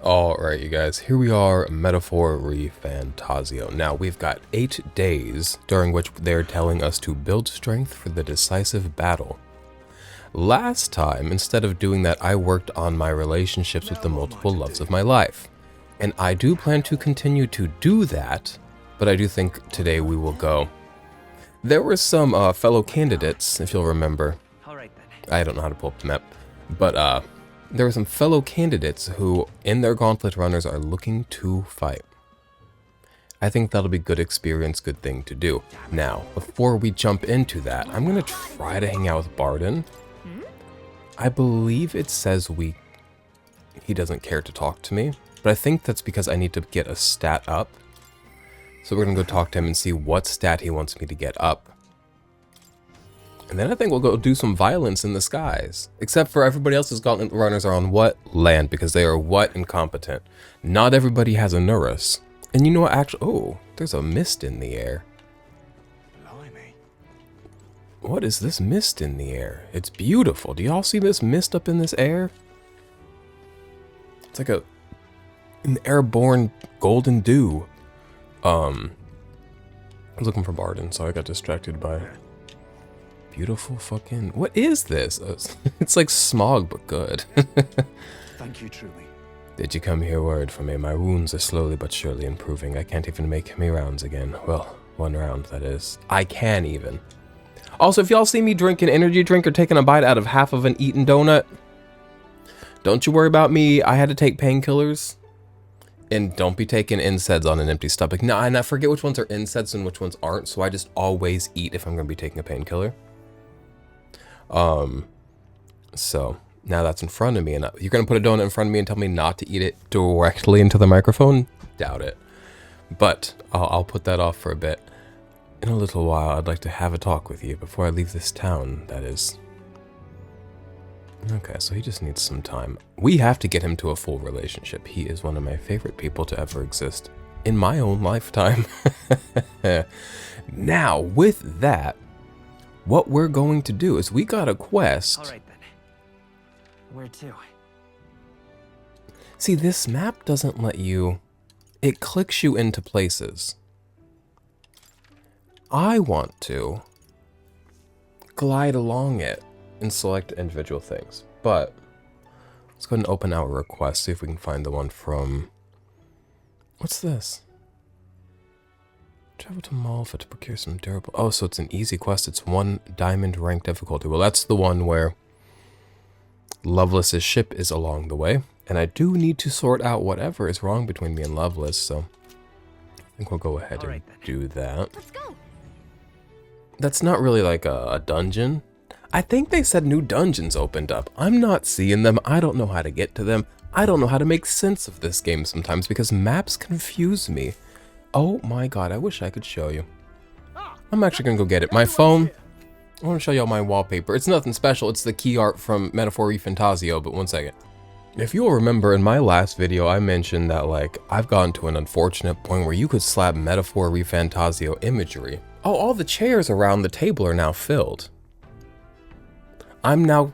Alright, you guys, here we are, Metaphor ReFantazio. Now, we've got 8 days during which they're telling us to build strength for the decisive battle. Last time, instead of doing that, I worked on my relationships with the multiple loves of my life. And I do plan to continue to do that, but I do think today we will go. There were some fellow candidates, if you'll remember. I don't know how to pull up the map, but there were some fellow candidates who, in their gauntlet runners, are looking to fight. I think that'll be good experience, good thing to do. Now, before we jump into that, I'm going to try to hang out with Barden. I believe it says he doesn't care to talk to me, but I think that's because I need to get a stat up. So we're going to go talk to him and see what stat he wants me to get up. And then I think we'll go do some violence in the skies. Except for everybody else's gauntlet runners are on what? Land, because they are what? Incompetent. Not everybody has a Nurus. And you know what, actually, oh, there's a mist in the air. Blimey. What is this mist in the air? It's beautiful. Do y'all see this mist up in this air? It's like an airborne golden dew. I was looking for Barden, so I got distracted by beautiful fucking... What is this? It's like smog, but good. Thank you, truly. Did you come here worried for me? My wounds are slowly but surely improving. I can't even make me rounds again. Well, 1 round, that is. I can even. Also, if y'all see me drink an energy drink or taking a bite out of half of an eaten donut, don't you worry about me. I had to take painkillers. And don't be taking NSAIDs on an empty stomach. No, and I forget which ones are NSAIDs and which ones aren't, so I just always eat if I'm going to be taking a painkiller. So now that's in front of me, and you're gonna put a donut in front of me and tell me not to eat it directly into the microphone? Doubt it. But I'll put that off for a bit. In a little while, I'd like to have a talk with you before I leave this town, that is. Okay, so he just needs some time. We have to get him to a full relationship. He is one of my favorite people to ever exist in my own lifetime. Now, with that, what we're going to do is we got a quest. All right then. Where to? See, this map doesn't let you... It clicks you into places. I want to glide along it and select individual things. But let's go ahead and open our request, see if we can find the one from... What's this? Travel to Malva to procure some durable... Oh, so it's an easy quest. It's 1 diamond rank difficulty. Well, that's the one where Lovelace's ship is along the way. And I do need to sort out whatever is wrong between me and Lovelace, so I think we'll go ahead and do that. Let's go. That's not really like a dungeon. I think they said new dungeons opened up. I'm not seeing them. I don't know how to get to them. I don't know how to make sense of this game sometimes because maps confuse me. Oh my god, I wish I could show you. I'm actually gonna go get it. My phone, I wanna show y'all my wallpaper. It's nothing special, it's the key art from Metaphor ReFantazio, but one second. If you'll remember in my last video, I mentioned that like, I've gotten to an unfortunate point where you could slap Metaphor ReFantazio imagery. Oh, all the chairs around the table are now filled. I'm now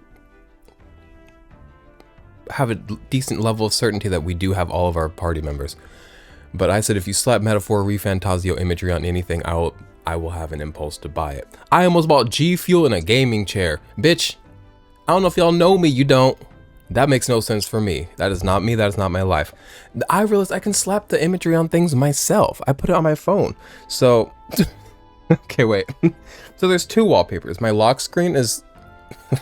have a decent level of certainty that we do have all of our party members. But I said if you slap Metaphor ReFantazio imagery on anything, I will have an impulse to buy it. I almost bought G Fuel and a gaming chair. Bitch, I don't know if y'all know me, you don't. That makes no sense for me. That is not me, that is not my life. I realized I can slap the imagery on things myself. I put it on my phone. So, okay, wait. So there's 2 wallpapers. My lock screen is,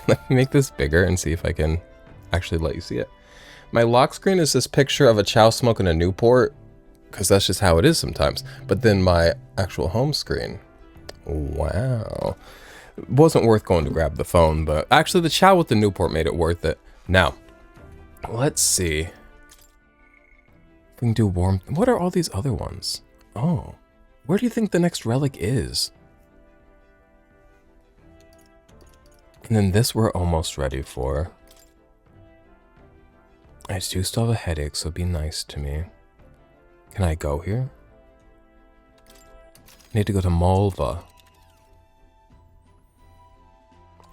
let me make this bigger and see if I can actually let you see it. My lock screen is this picture of a chow smoking a Newport, because that's just how it is sometimes. But then my actual home screen, wow. It wasn't worth going to grab the phone, but actually the chow with the Newport made it worth it. Now, let's see. If we can do warm... What are all these other ones? Oh, where do you think the next relic is? And then this we're almost ready for. I do still have a headache, so be nice to me. Can I go here? I need to go to Malva.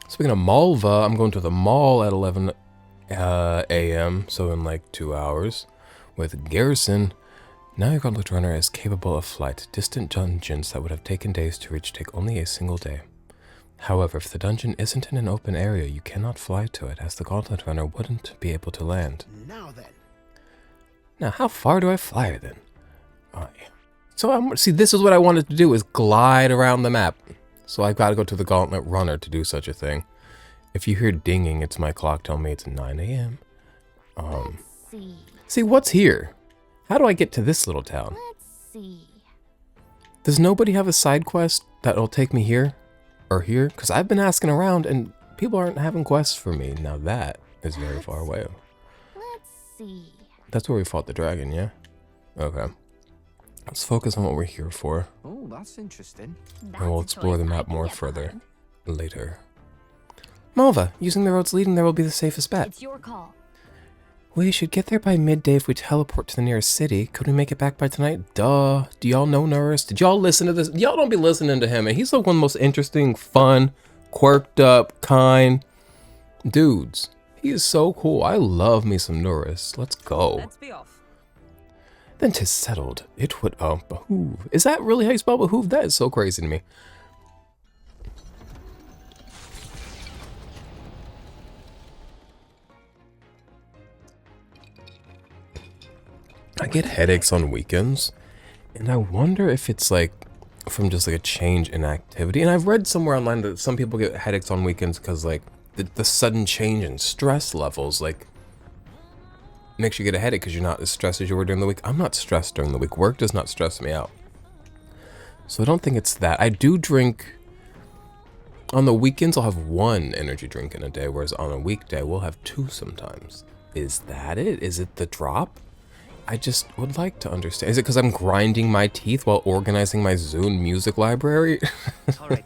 Speaking of Malva, I'm going to the mall at 11 a.m., so in like 2 hours. With Garrison, now your gauntlet runner is capable of flight. Distant dungeons that would have taken days to reach take only a single day. However, if the dungeon isn't in an open area, you cannot fly to it, as the gauntlet runner wouldn't be able to land. Now then. Now, how far do I fly then? See, this is what I wanted to do, is glide around the map. So I've got to go to the gauntlet runner to do such a thing. If you hear dinging, it's my clock telling me it's 9 a.m. See, what's here? How do I get to this little town? Let's see. Does nobody have a side quest that'll take me here? Or here? Because I've been asking around and people aren't having quests for me. Now that is very far away. Let's see. That's where we fought the dragon, yeah? Okay. Let's focus on what we're here for. Oh, that's interesting. And we'll explore the map more further later. Malva, using the roads leading there will be the safest bet. It's your call. We should get there by midday if we teleport to the nearest city. Could we make it back by tonight? Duh. Do y'all know Norris? Did y'all listen to this? Y'all don't be listening to him. And he's like one of the most interesting, fun, quirked up, kind dudes. He is so cool. I love me some Norris. Let's go. Let's be off. Then 'tis settled. It would behoove. Is that really how you spell behoove? That is so crazy to me. I get headaches on weekends, and I wonder if it's like from just like a change in activity. And I've read somewhere online that some people get headaches on weekends because like the sudden change in stress levels like makes you get a headache because you're not as stressed as you were during the week. I'm not stressed during the week. Work does not stress me out. So I don't think it's that. I do drink on the weekends. I'll have one energy drink in a day, whereas on a weekday we'll have two sometimes. Is that it? Is it the drop? I just would like to understand. Is it because I'm grinding my teeth while organizing my Zune music library? All right.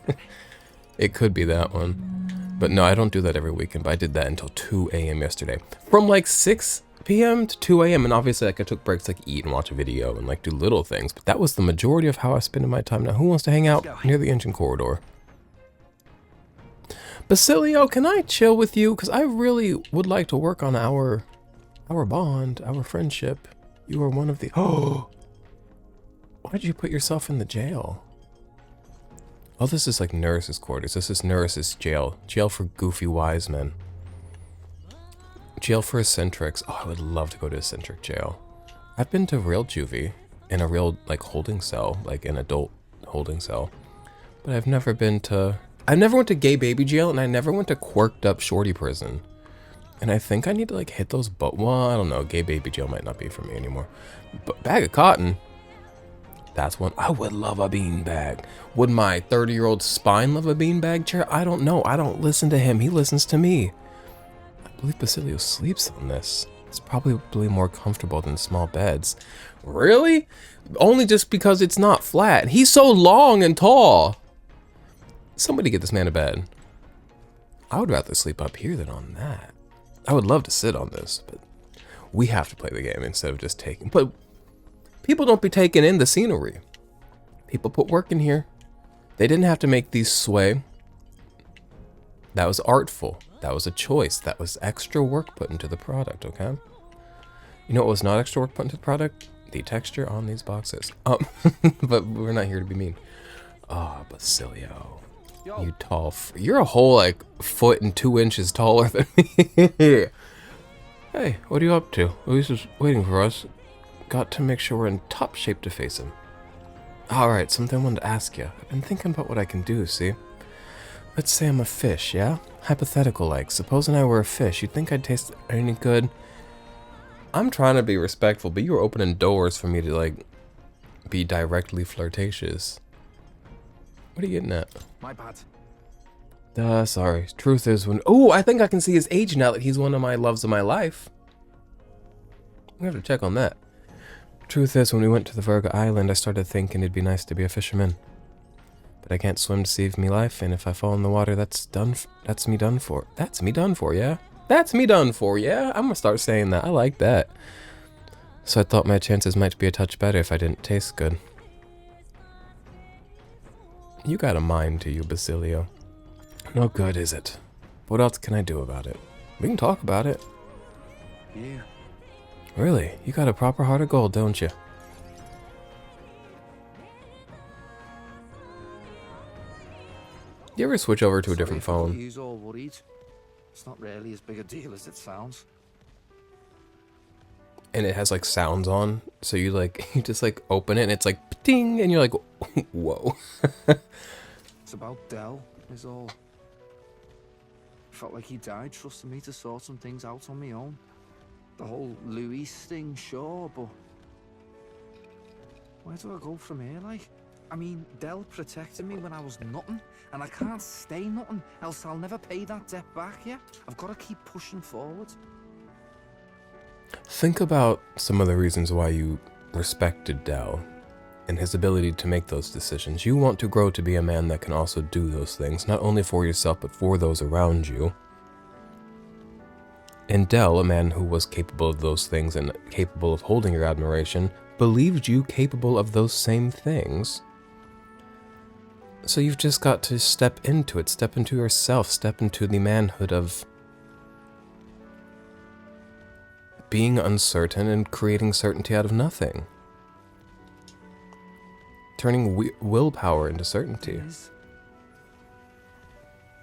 It could be that one. But no, I don't do that every weekend, but I did that until 2 a.m. yesterday. From like 6 p.m. to 2 a.m. And obviously like I took breaks like eat and watch a video and like do little things. But that was the majority of how I spent my time. Now, who wants to hang out near the engine corridor? Basilio, can I chill with you? Because I really would like to work on our bond, our friendship. You are one of the... Oh! Why did you put yourself in the jail? Oh, this is like Nurse's quarters. This is Nurse's jail. Jail for goofy wise men. Jail for eccentrics. Oh, I would love to go to eccentric jail. I've been to real juvie in a real like holding cell, like an adult holding cell. But I've never been to... I never went to gay baby jail, and I never went to quirked up shorty prison. And I think I need to like hit those, but well, I don't know. Gay baby jail might not be for me anymore. But bag of cotton, that's one. I would love a beanbag. Would my 30-year-old spine love a beanbag chair? I don't know. I don't listen to him. He listens to me. I believe Basilio sleeps on this. It's probably more comfortable than small beds. Really? Only just because it's not flat. He's so long and tall. Somebody get this man a bed. I would rather sleep up here than on that. I would love to sit on this, but we have to play the game instead of just taking. But people don't be taking in the scenery. People put work in here. They didn't have to make these sway. That was artful. That was a choice. That was extra work put into the product, okay? You know what was not extra work put into the product? The texture on these boxes. But we're not here to be mean. Ah, Basilio. You tall. You're a whole like 1 and 2 inches taller than me. Hey, what are you up to? Luis waiting for us. Got to make sure we're in top shape to face him. Alright, something I wanted to ask you. I've been thinking about what I can do, see? Let's say I'm a fish, yeah? Hypothetical like. Supposing I were a fish, you'd think I'd taste any good? I'm trying to be respectful, but you were opening doors for me to like be directly flirtatious. What are you getting at? My bad. Sorry. Truth is when... Oh, I think I can see his age now that he's one of my loves of my life. We have to check on that. Truth is, when we went to the Virgo Island, I started thinking it'd be nice to be a fisherman. But I can't swim to save me life, and if I fall in the water, that's me done for. That's me done for, yeah? That's me done for, yeah? I'm gonna start saying that. I like that. So I thought my chances might be a touch better if I didn't taste good. You got a mind to you, Basilio. No good, is it? What else can I do about it? We can talk about it. You. Really? You got a proper heart of gold, don't you? You ever switch over to a different phone? He's all worried. It's not really as big a deal as it sounds. And it has like sounds on, so you like you just like open it and it's like ding, and you're like, whoa. It's about Dell, is all. Felt like he died trusting me to sort some things out on my own. The whole Louis thing, sure, but where do I go from here, like? I mean, Dell protected me when I was nothing, and I can't stay nothing, else I'll never pay that debt back, yeah? I've got to keep pushing forward. Think about some of the reasons why you respected Dell and his ability to make those decisions. You want to grow to be a man that can also do those things, not only for yourself, but for those around you. And Dell, a man who was capable of those things and capable of holding your admiration, believed you capable of those same things. So you've just got to step into it, step into yourself, step into the manhood of being uncertain and creating certainty out of nothing. Turning willpower into certainty.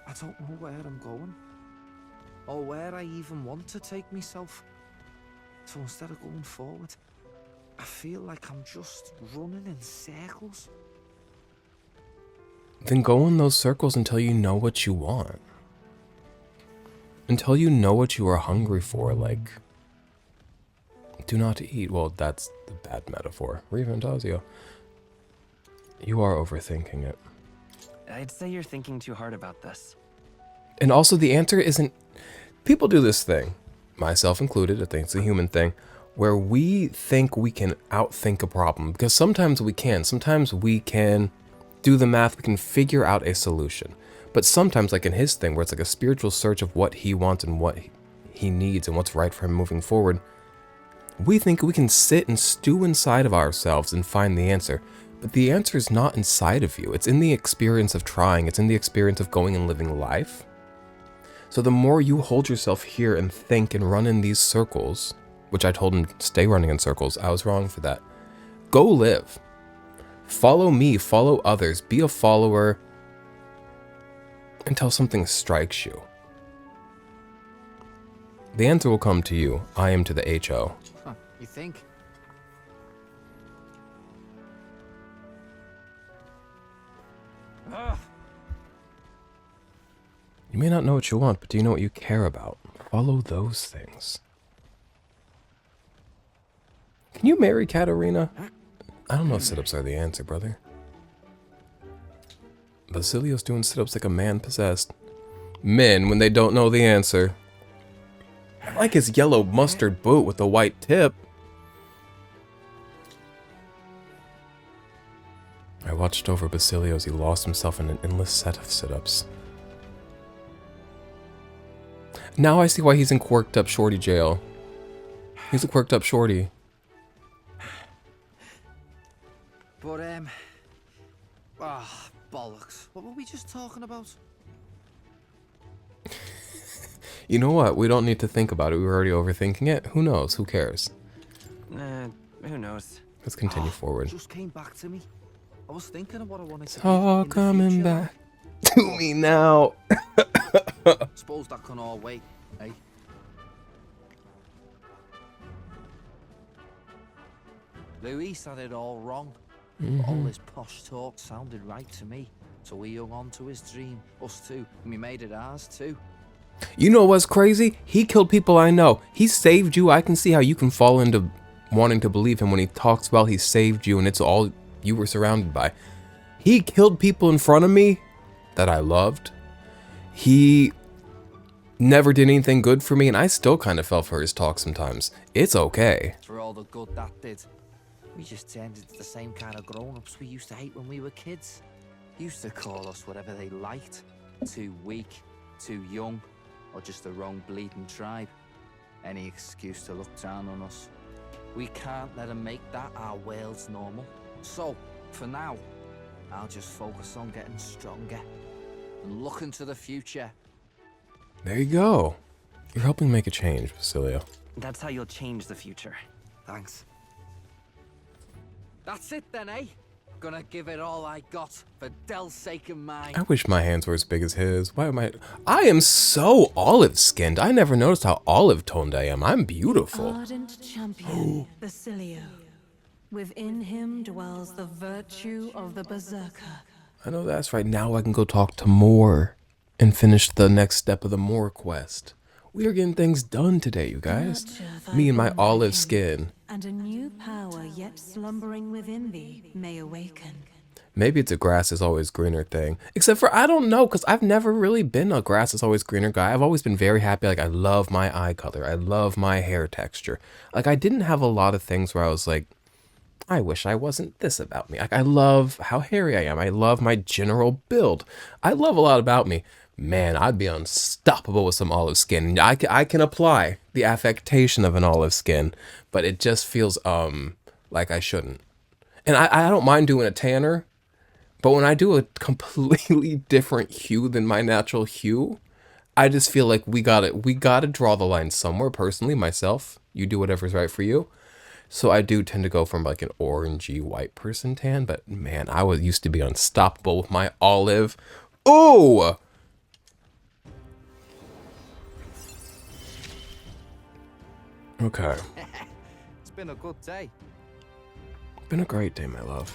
I don't know where I'm going, or where I even want to take myself. So instead of going forward, I feel like I'm just running in circles. Then go in those circles until you know what you want. Until you know what you are hungry for, like, do not eat. Well, that's the bad metaphor. ReFantazio. You are overthinking it. I'd say you're thinking too hard about this. And also the answer isn't... People do this thing, myself included, I think it's a human thing, where we think we can outthink a problem. Because sometimes we can. Sometimes we can do the math, we can figure out a solution. But sometimes, like in his thing, where it's like a spiritual search of what he wants and what he needs and what's right for him moving forward, we think we can sit and stew inside of ourselves and find the answer. But the answer is not inside of you. It's in the experience of trying. It's in the experience of going and living life. So the more you hold yourself here and think and run in these circles, which I told him, stay running in circles. I was wrong for that. Go live. Follow me, follow others, be a follower until something strikes you. The answer will come to you. I am to the HO. Huh, you think? You may not know what you want, but do you know what you care about? Follow those things. Can you marry Katerina? I don't know if sit-ups are the answer, brother. Basilio's doing sit-ups like a man possessed. Men, when they don't know the answer. I like his yellow mustard boot with the white tip. I watched over Basilio as he lost himself in an endless set of sit-ups. Now I see why he's in Quirked up Shorty jail. He's a Quirked up Shorty. But, bollocks. What were we just talking about? You know what? We don't need to think about it. We were already overthinking it. Who knows? Who cares? Who knows? Let's continue forward. Just came back to me. I was thinking of what I wanted to It's be all in the coming future. back to me now. Suppose that can all wait, eh? Luis had it all wrong. But all his posh talk sounded right to me. So we hung on to his dream, us two, and we made it ours too. You know what's crazy? He killed people I know. He saved you. I can see how you can fall into wanting to believe him when he talks well. He saved you and it's all you were surrounded by. He killed people in front of me that I loved. He never did anything good for me, and I still kind of fell for his talk sometimes. It's okay. For all the good that did. We just turned into the same kind of grown-ups we used to hate when we were kids. Used to call us whatever they liked. Too weak, too young, or just the wrong bleeding tribe. Any excuse to look down on us. We can't let them make that our world's normal. So, for now, I'll just focus on getting stronger and looking to the future. There you go. You're helping make a change, Basilio. That's how you'll change the future. Thanks. That's it then, eh? Gonna give it all I got for Del's sake and mine. I wish my hands were as big as his. Why am I am so olive-skinned. I never noticed how olive-toned I am. I'm beautiful. Ardent champion, Basilio. Within him dwells the virtue of the berserker. I know that's right. Now I can go talk to Moore and finish the next step of the Moore quest. We are getting things done today, you guys. Me and my olive skin. And a new power yet slumbering within thee may awaken. Maybe it's a grass is always greener thing. Except for, I don't know, because I've never really been a grass is always greener guy. I've always been very happy. Like, I love my eye color. I love my hair texture. Like, I didn't have a lot of things where I was like, I wish I wasn't this about me. Like, I love how hairy I am. I love my general build. I love a lot about me. Man, I'd be unstoppable with some olive skin. I can apply the affectation of an olive skin, but it just feels like I shouldn't. And I don't mind doing a tanner, but when I do a completely different hue than my natural hue, I just feel like we gotta draw the line somewhere. Personally, myself, you do whatever's right for you. So I do tend to go from like an orangey white person tan, but man, I used to be unstoppable with my olive. Ooh! Okay. It's been a good day. Been a great day, my love.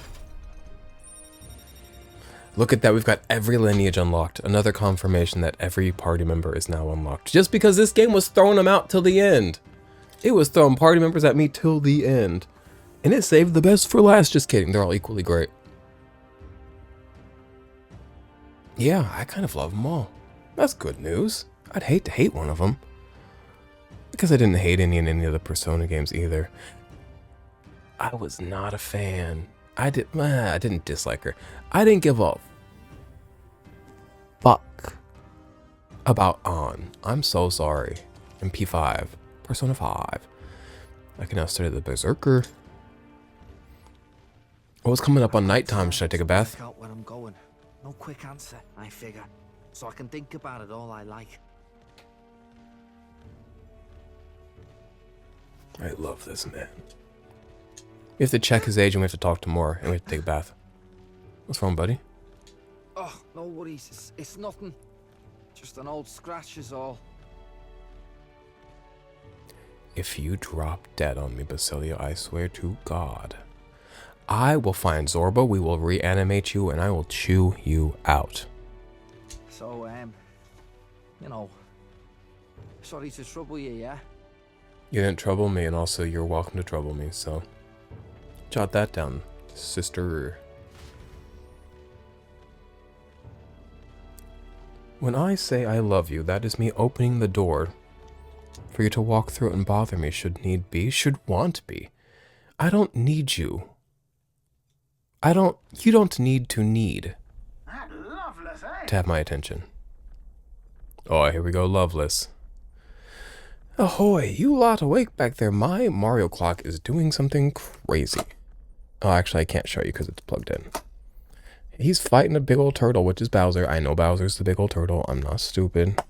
Look at that, we've got every lineage unlocked. Another confirmation that every party member is now unlocked. Just because this game was throwing them out till the end. It was throwing party members at me till the end. And it saved the best for last. Just kidding, they're all equally great. Yeah, I kind of love them all. That's good news. I'd hate to hate one of them. Because I didn't hate any in any of the Persona games either. I was not a fan. I didn't dislike her. I didn't give a fuck about An. I'm so sorry. In P5. Persona 5. I can now study the Berserker. Oh, it's coming up on nighttime. Should I take a bath? Work out where I'm going. No quick answer, I figure. So I can think about it all I like. I love this man. We have to check his age and we have to talk to more and we have to take a bath. What's wrong, buddy? Oh, no worries. It's nothing. Just an old scratch is all. If you drop dead on me, Basilio, I swear to God, I will find Zorba, we will reanimate you, and I will chew you out. So, you know, sorry to trouble you, yeah? You didn't trouble me, and also you're welcome to trouble me, so jot that down, sister. When I say I love you, that is me opening the door for you to walk through it and bother me should need be, should want be. I don't need you. You don't need to have my attention. Oh, here we go, Loveless. Ahoy, you lot awake back there. My Mario clock is doing something crazy. Oh, actually, I can't show you because it's plugged in. He's fighting a big old turtle, which is Bowser. I know Bowser's the big old turtle. I'm not stupid.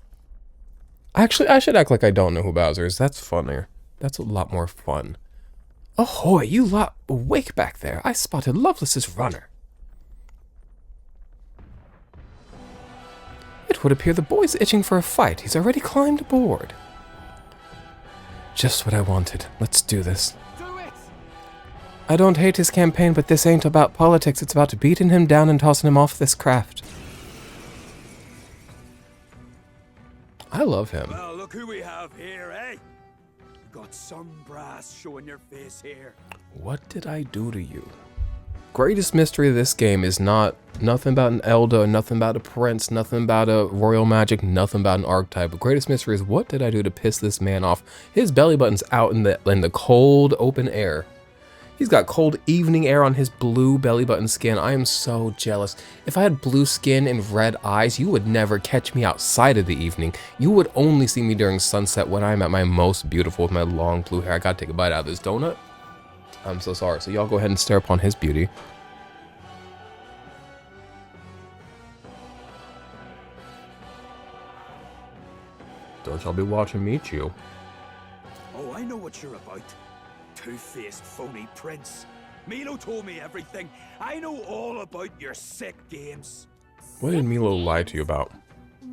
Actually, I should act like I don't know who Bowser is. That's funnier. That's a lot more fun. Ahoy, you lot awake back there. I spotted Loveless's runner. It would appear the boy's itching for a fight. He's already climbed aboard. Just what I wanted. Let's do this. Do it! I don't hate his campaign, but this ain't about politics. It's about beating him down and tossing him off this craft. I love him. Well, look who we have here, eh? You got some brass showing your face here. What did I do to you? Greatest mystery of this game is nothing about an Elder, nothing about a prince, nothing about a royal magic, nothing about an archetype. The greatest mystery is what did I do to piss this man off? His belly button's out in the cold open air. He's got cold evening air on his blue belly button skin. I am so jealous. If I had blue skin and red eyes, you would never catch me outside of the evening. You would only see me during sunset when I'm at my most beautiful with my long blue hair. I gotta take a bite out of this donut. I'm so sorry. So y'all go ahead and stare upon his beauty. Guess I'll be watching Michu. Oh, I know what you're about. Two-faced phony prince. Milo told me everything. I know all about your sick games. What did Milo lie to you about?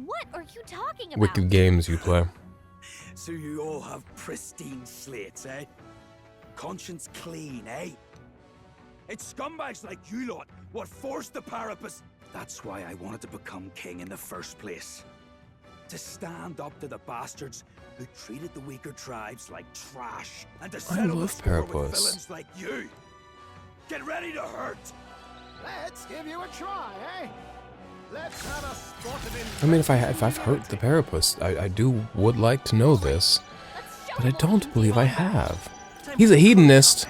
What are you talking about? Wicked games you play. So you all have pristine slates, eh? Conscience clean, eh? It's scumbags like you lot what forced the Parapus. That's why I wanted to become king in the first place. To stand up to the bastards who treated the weaker tribes like trash, and to settle the score with villains like you. Get ready to hurt. Let's give you a try, eh? Let's have a spot of I mean, if I've hurt the Parapus, I would like to know this, but I don't believe I have. He's a hedonist.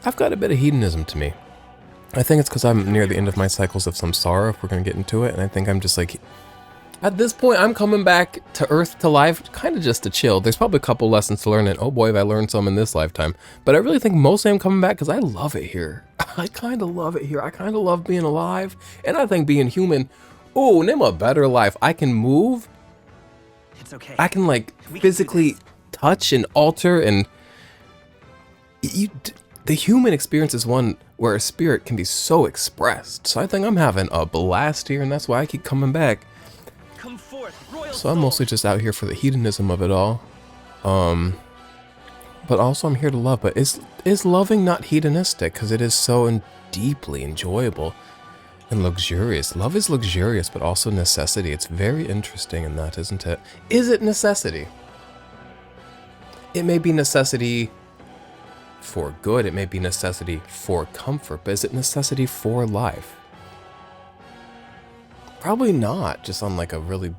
I've got a bit of hedonism to me. I think it's because I'm near the end of my cycles of samsara, if we're going to get into it, and I think I'm just like, at this point, I'm coming back to Earth to life, kind of just to chill. There's probably a couple lessons to learn, and oh boy, have I learned some in this lifetime. But I really think mostly I'm coming back because I love it here. I kind of love it here. I kind of love being alive, and I think being human, oh, name a better life. I can move. It's okay. I can like physically touch and alter, and the human experience is one where a spirit can be so expressed. So I think I'm having a blast here, and that's why I keep coming back. Come forth, royal So I'm mostly just out here for the hedonism of it all. But also I'm here to love. But is loving not hedonistic? Because it is so deeply enjoyable and luxurious. Love is luxurious, but also necessity. It's very interesting in that, isn't it? Is it necessity? It may be necessity for good. It may be necessity for comfort. But is it necessity for life? Probably not. Just on like a really...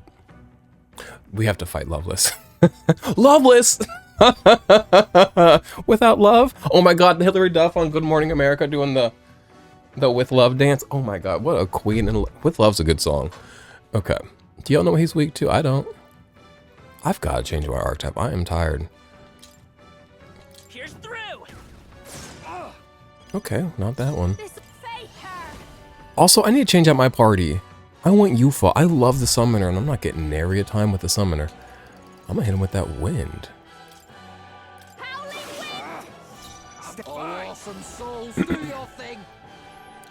We have to fight Loveless. Loveless! Without love? Oh my god, Hillary Duff on Good Morning America doing the With Love dance. Oh my god, what a queen. And With Love's a good song. Okay. Do y'all know what he's weak to? I don't. I've got to change my archetype. I am tired. Here's through. Okay, not that one. Also, I need to change out my party. I want Yufa. I love the summoner, and I'm not getting nary a time with the summoner. I'm gonna hit him with that wind. Awesome souls, do your thing.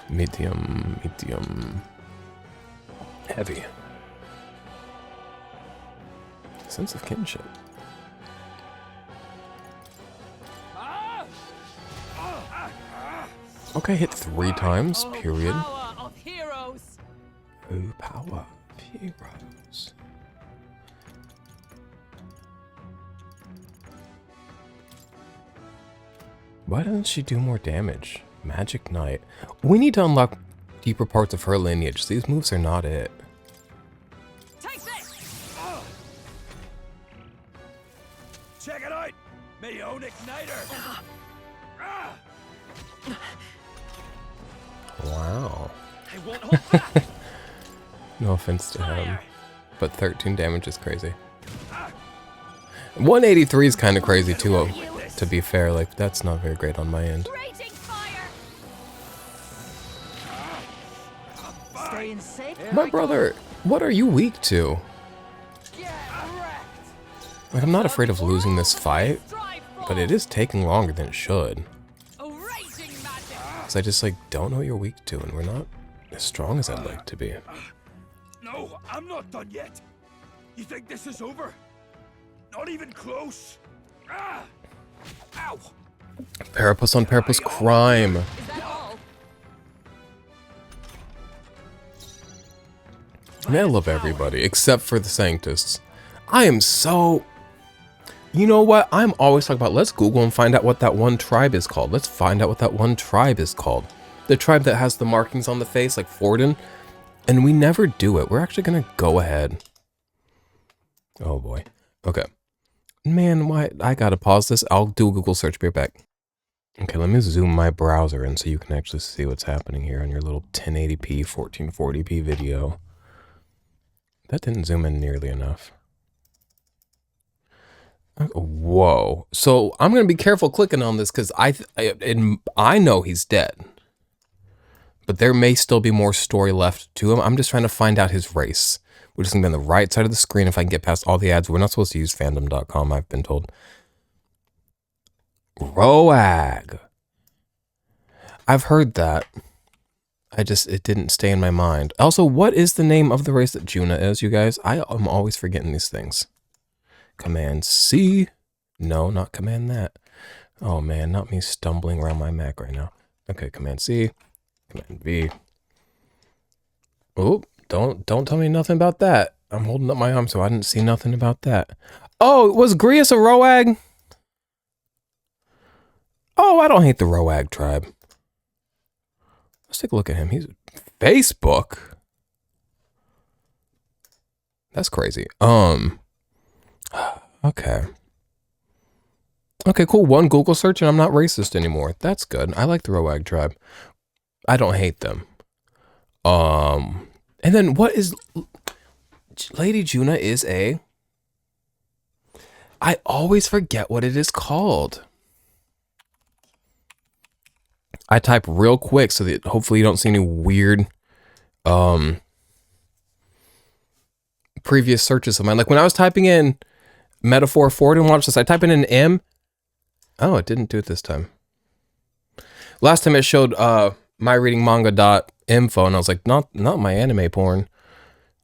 Medium. Heavy. Sense of kinship. Okay, hit 3 times, period. Power of heroes. Oh, power of heroes. Why doesn't she do more damage? Magic Knight. We need to unlock deeper parts of her lineage. These moves are not it. Take this. Check it out! My own igniter! Wow. I won't hold back. No offense to him, but 13 damage is crazy. 183 is kind of crazy too, to be fair. Like, that's not very great on my end. Raging fire. Staying safe. My brother, what are you weak to? Get wrecked. Like, I'm not afraid of losing this fight, but it is taking longer than it should. A raging magic. Because I just, like, don't know what you're weak to, and we're not as strong as I'd like to be. No, I'm not done yet. You think this is over? Not even close. Ah! Ow! Parapus on Parapus crime. Is that all? I mean, I love everybody, except for the Sanctus. I am so... You know what? I'm always talking about, let's Google and find out what that one tribe is called. Let's find out what that one tribe is called. The tribe that has the markings on the face, like Forden. And we never do it. We're actually going to go ahead. Oh boy. Okay. Man, why? I gotta pause this. I'll do a Google search. Be right back. Okay, let me zoom my browser in so you can actually see what's happening here on your little 1080p, 1440p video. That didn't zoom in nearly enough. Whoa. So I'm going to be careful clicking on this because I know he's dead. But there may still be more story left to him. I'm just trying to find out his race, which is going to be on the right side of the screen if I can get past all the ads. We're not supposed to use fandom.com, I've been told. ROAG. I've heard that. It didn't stay in my mind. Also, what is the name of the race that Juna is, you guys? I am always forgetting these things. Command C. No, not command that. Oh man, not me stumbling around my Mac right now. Okay, command C. Command V. Oh, don't tell me nothing about that. I'm holding up my arm so I didn't see nothing about that. Oh, was Grius a Roag? Oh, I don't hate the Roag tribe. Let's take a look at him. He's Facebook. That's crazy. Okay. Okay, cool. One Google search and I'm not racist anymore. That's good. I like the Roag tribe. I don't hate them. And then what is Lady Juna is a I always forget what it is called. I type real quick so that hopefully you don't see any weird previous searches of mine. Like when I was typing in metaphor forward and watch this, I type in an M. Oh, it didn't do it this time. Last time it showed myreadingmanga.info and I was like, not my anime porn.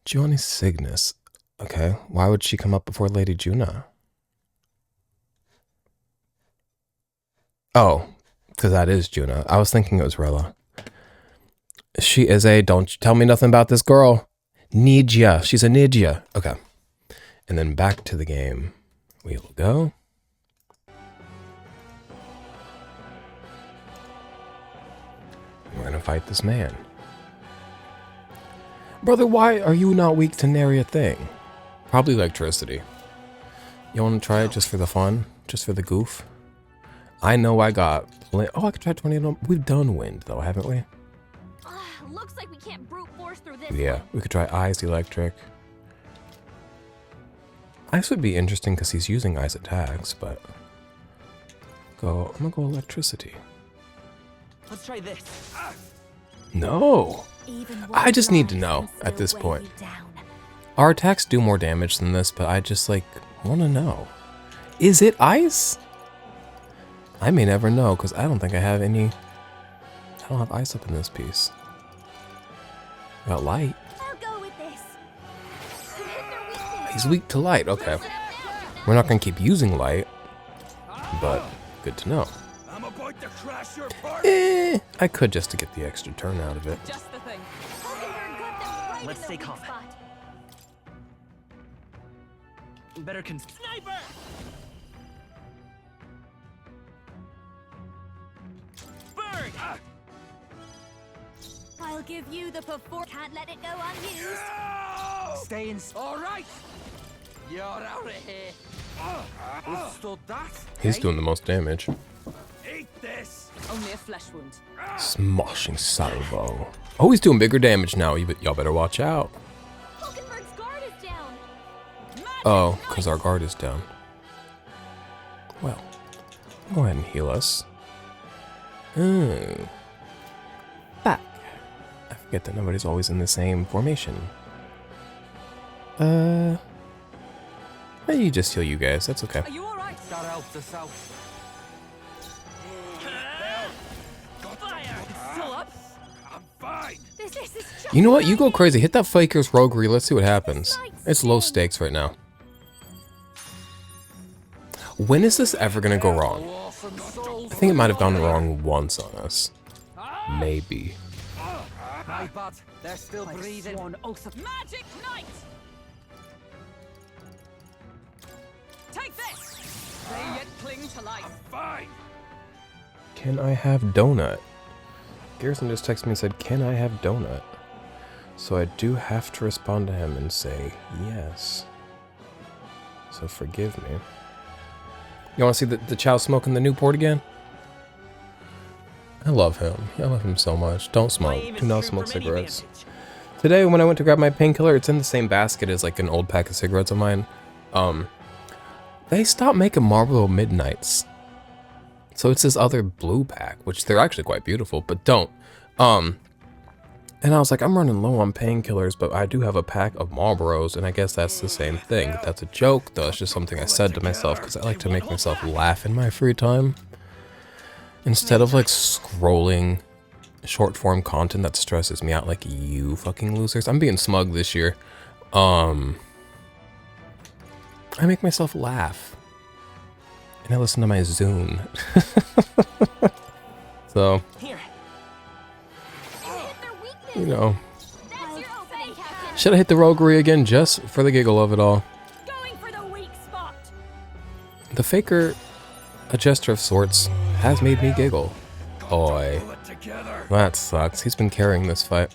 Giovanni Cygnus. Okay, why would she come up before Lady Juna? Oh, because that is Juna. I was thinking it was Rella. She is a, don't you tell me nothing about this girl. Nidja. She's a Nidja. Okay. And then back to the game. We will go. We're going to fight this man. Brother, why are you not weak to nary a thing? Probably electricity. You want to try it just for the fun? Just for the goof? I know I got... Oh, I could try 20. We've done wind, though, haven't we? Looks like we can't brute force through this. Yeah, we could try ice electric. Ice would be interesting because he's using ice attacks, but... I'm gonna go electricity. Let's try this. No! I just need to know at this point. Our attacks do more damage than this, but I just, like, want to know. Is it ice? I may never know, because I don't think I have any... I don't have ice up in this piece. I got light. I'll go with this. He's weak to light, okay. We're not going to keep using light, but good to know. I'm about to crash your party. I could just to get the extra turn out of it. Just the thing. Hulkenberg got them right Let's in the stay weak calm. spot. Better sniper. Bird. I'll give you the Can't let it go unused. Stay in. All right. You're out of here. Withstood that? He's doing the most damage. Eat this. Only a flesh wound. Smoshing salvo. Oh, he's doing bigger damage now. Y'all better watch out. Hulkenberg's guard is down. Oh, because our guard is down. Well, go ahead and heal us. Back. I forget that nobody's always in the same formation. You just heal you guys. That's okay. Are you alright? That helps us out. Fire. It's still up. I'm fine. This is just You know what? You go crazy. Hit that Faker's roguery. Let's see what happens. It's low stakes right now. When is this ever going to go wrong? I think it might have gone wrong once on us. Maybe. My bad. They're still breathing. Magic Knight. Take this. They yet cling to life. Fine. Can I have donut? Garrison just texted me and said, can I have donut? So I do have to respond to him and say yes. So forgive me. You want to see the Chao smoking the Newport again? I love him. I love him so much. Don't smoke. Do not smoke cigarettes. Today when I went to grab my painkiller, it's in the same basket as like an old pack of cigarettes of mine. They stopped making Marlboro Midnights. So it's this other blue pack, which they're actually quite beautiful, but don't. And I was like, I'm running low on painkillers, but I do have a pack of Marlboros, and I guess that's the same thing. That's a joke, though. It's just something I said to myself because I like to make myself laugh in my free time. Instead of like scrolling short form content that stresses me out like you fucking losers. I'm being smug this year. I make myself laugh. And I listen to my Zune. So, you know, should I hit the roguery again just for the giggle of it all? Going for the weak spot. The faker, a gesture of sorts, has made me giggle. Oi. That sucks. He's been carrying this fight.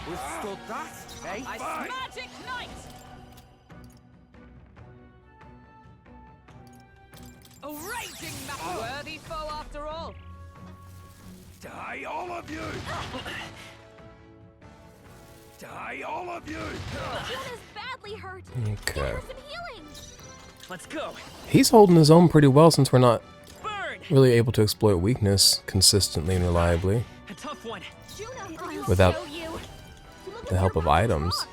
Withstood that, eh? Magic Knight. A raging worthy foe after all. Die, all of you! Die, all of you! Juna's badly hurt. Okay. Get her some healing. Let's go. He's holding his own pretty well since we're not Burn. really able to exploit weakness consistently and reliably A tough one. Juna, without show you. the help of items.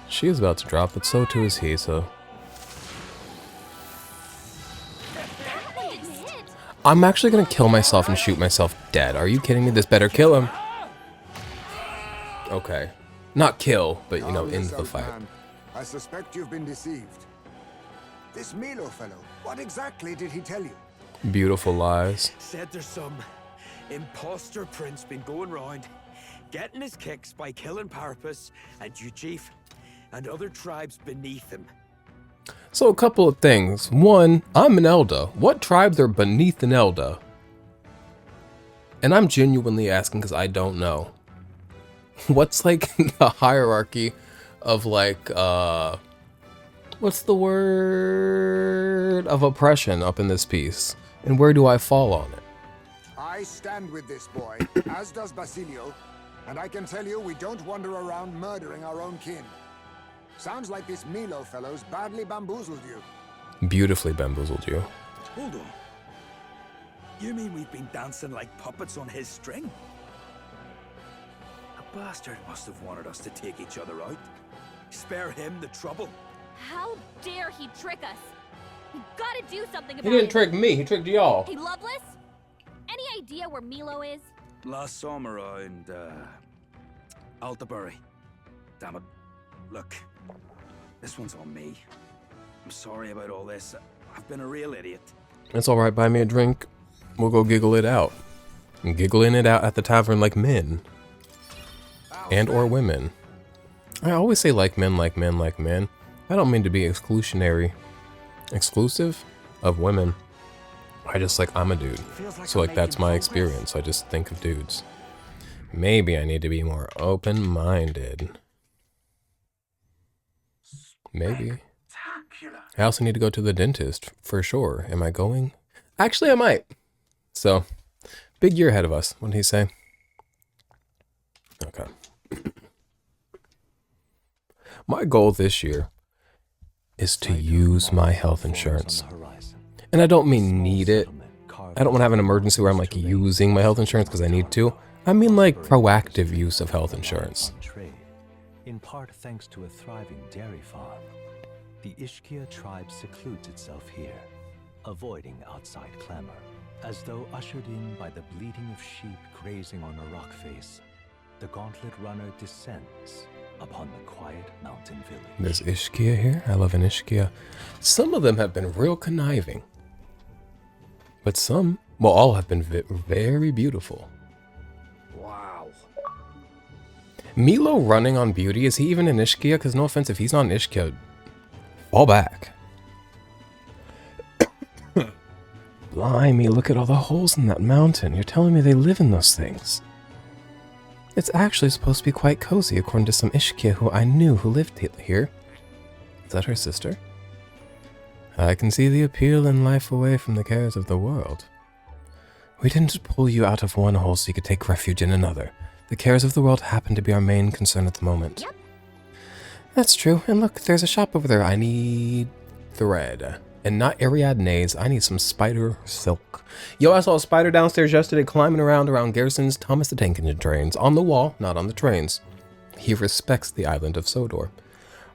She is about to drop, but so too is he, so... I'm actually gonna kill myself and shoot myself dead. Are you kidding me? This better kill him. Okay. Not kill, but, you know, end the fight. I suspect you've been deceived. This Milo fellow, what exactly did he tell you? Beautiful lies. Said there's some imposter prince been going round, getting his kicks by killing Parapus and you chief, and other tribes beneath him. So a couple of things. One, I'm an Elder. What tribes are beneath an Elder? And I'm genuinely asking because I don't know. What's like the hierarchy of like, what's the word of oppression up in this piece? And where do I fall on it? I stand with this boy, as does Basilio, and I can tell you we don't wander around murdering our own kin. Sounds like this Milo fellow's badly bamboozled you. Beautifully bamboozled you. Hold on. You mean we've been dancing like puppets on his string? The bastard must have wanted us to take each other out. Spare him the trouble. How dare he trick us? We gotta do something about He didn't it. trick me, he tricked y'all. Hey, Loveless? Any idea where Milo is? Last summer around, Altabury. Damn it. Look, this one's on me. I'm sorry about all this. I've been a real idiot. It's alright, buy me a drink. We'll go giggle it out. And giggling it out at the tavern like men. And or women. I always say like men, like men, like men. I don't mean to be exclusive of women. I just like, I'm a dude. So like that's my experience. I just think of dudes. Maybe I need to be more open-minded. Maybe. I also need to go to the dentist, for sure. Am I going? Actually, I might. So, big year ahead of us. What did he say? Okay. My goal this year is to use my health insurance. And I don't mean need it. I don't want to have an emergency where I'm like using my health insurance because I need to. I mean like proactive use of health insurance. In part thanks to a thriving dairy farm, the Ishkia tribe secludes itself here, avoiding outside clamor, as though ushered in by the bleating of sheep grazing on a rock face. The gauntlet runner descends upon the quiet mountain village. There's Ishkia here. I love an Ishkia. Some of them have been real conniving, but some, well, all have been very beautiful. Wow. Milo running on beauty, is he even an Ishkia? Because no offense, if he's not an Ishkia, fall back. Blimey, look at all the holes in that mountain. You're telling me they live in those things. It's actually supposed to be quite cozy, according to some Ishkia who I knew who lived here. Is that her sister? I can see the appeal in life away from the cares of the world. We didn't pull you out of one hole so you could take refuge in another. The cares of the world happen to be our main concern at the moment. Yep. That's true. And look, there's a shop over there. I need thread. And not Ariadne's. I need some spider silk. Yo, I saw a spider downstairs yesterday climbing around Garrison's Thomas the Tank Engine trains. On the wall, not on the trains. He respects the island of Sodor.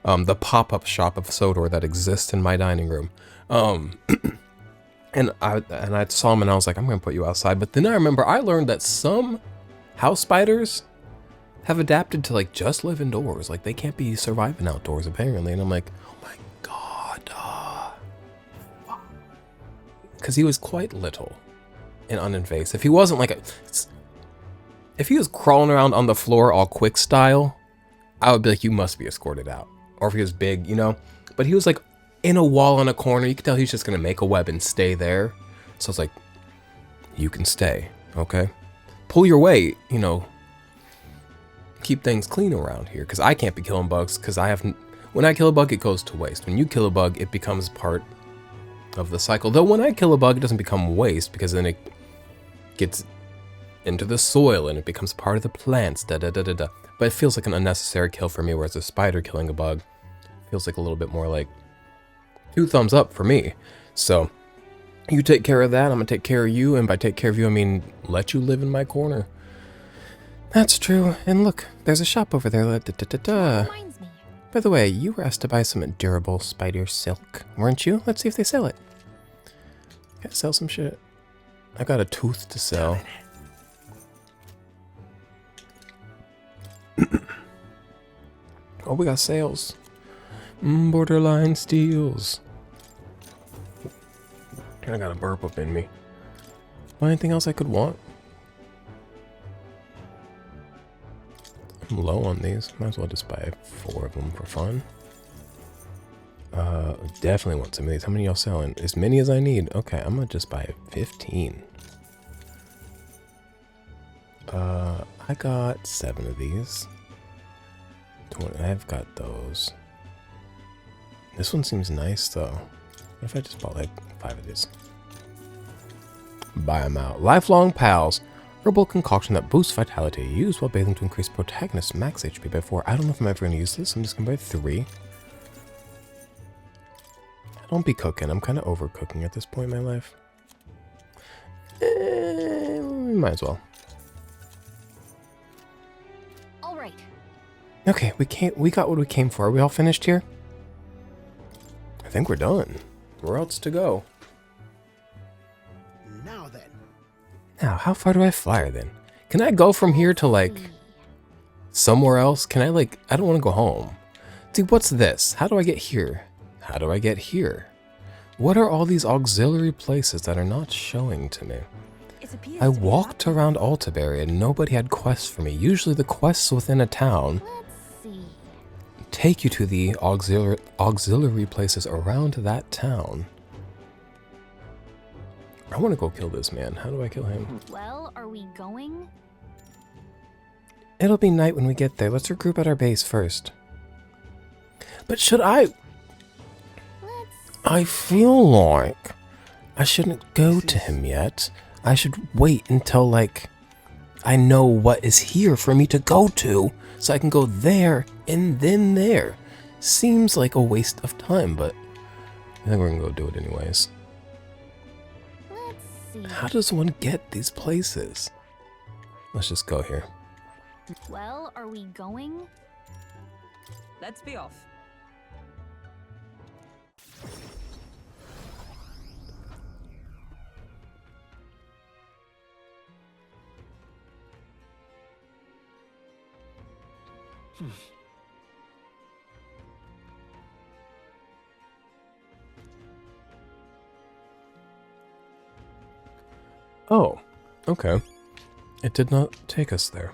The pop-up shop of Sodor that exists in my dining room. And I saw him and I was like, I'm gonna put you outside. But then I remember I learned that some house spiders have adapted to like just live indoors. Like they can't be surviving outdoors apparently. And I'm like, oh my God. Because he was quite little and uninvasive. He wasn't like if he was crawling around on the floor all quick style, I would be like, you must be escorted out. Or if he was big, you know, but he was like in a wall in a corner. You could tell he's just going to make a web and stay there. So it's like, you can stay. Okay. Pull your weight, you know, keep things clean around here. Cause I can't be killing bugs. Cause when I kill a bug, it goes to waste. When you kill a bug, it becomes part of the cycle. Though when I kill a bug, it doesn't become waste because then it gets into the soil and it becomes part of the plants. But it feels like an unnecessary kill for me. Whereas a spider killing a bug feels like a little bit more like 2 thumbs up for me. So you take care of that. I'm gonna take care of you. And by take care of you, I mean, let you live in my corner. That's true. And look, there's a shop over there. Reminds me. By the way, you were asked to buy some durable spider silk, weren't you? Let's see if they sell it. Gotta sell some shit. I got a tooth to sell. Oh, we got sales. Borderline steals. I got a burp up in me. Anything else I could want? I'm low on these. Might as well just buy 4 of them for fun. Definitely want some of these. How many y'all selling? As many as I need. Okay, I'm gonna just buy 15. I got 7 of these. 20. I've got those. This one seems nice though. What if I just bought like 5 of these? Buy them out. Lifelong Pals. Herbal concoction that boosts vitality. Used while bathing to increase protagonist's max HP by 4. I don't know if I'm ever going to use this. I'm just going to buy 3. Don't be cooking. I'm kind of overcooking at this point in my life. Might as well. All right. Okay, we got what we came for. Are we all finished here? I think we're done. Where else to go? Now then. Now, how far do I fly then? Can I go from here to like somewhere else? Can I like, I don't want to go home. Dude, what's this? How do I get here? How do I get here? What are all these auxiliary places that are not showing to me? I walked around Altaberry and nobody had quests for me. Usually the quests within a town take you to the auxiliary places around that town. I want to go kill this man. How do I kill him? Well, are we going? It'll be night when we get there. Let's regroup at our base first. But should I feel like I shouldn't go to him yet. I should wait until, like, I know what is here for me to go to, so I can go there and then there. Seems like a waste of time, but I think we're gonna go do it anyways. Let's see. How does one get these places? Let's just go here. Well, are we going? Let's be off. Oh, okay. It did not take us there.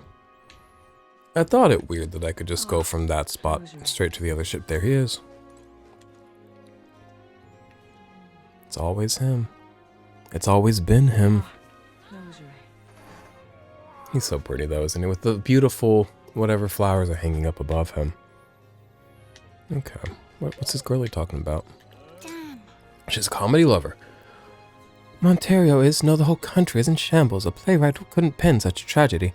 I thought it weird that I could just go from that spot straight to the other ship. There he is. It's always him. It's always been him. He's so pretty though, isn't he? With the beautiful whatever flowers are hanging up above him. Okay. What's this girlie talking about? She's a comedy lover. Monterio is, no, the whole country is in shambles. A playwright who couldn't pen such a tragedy.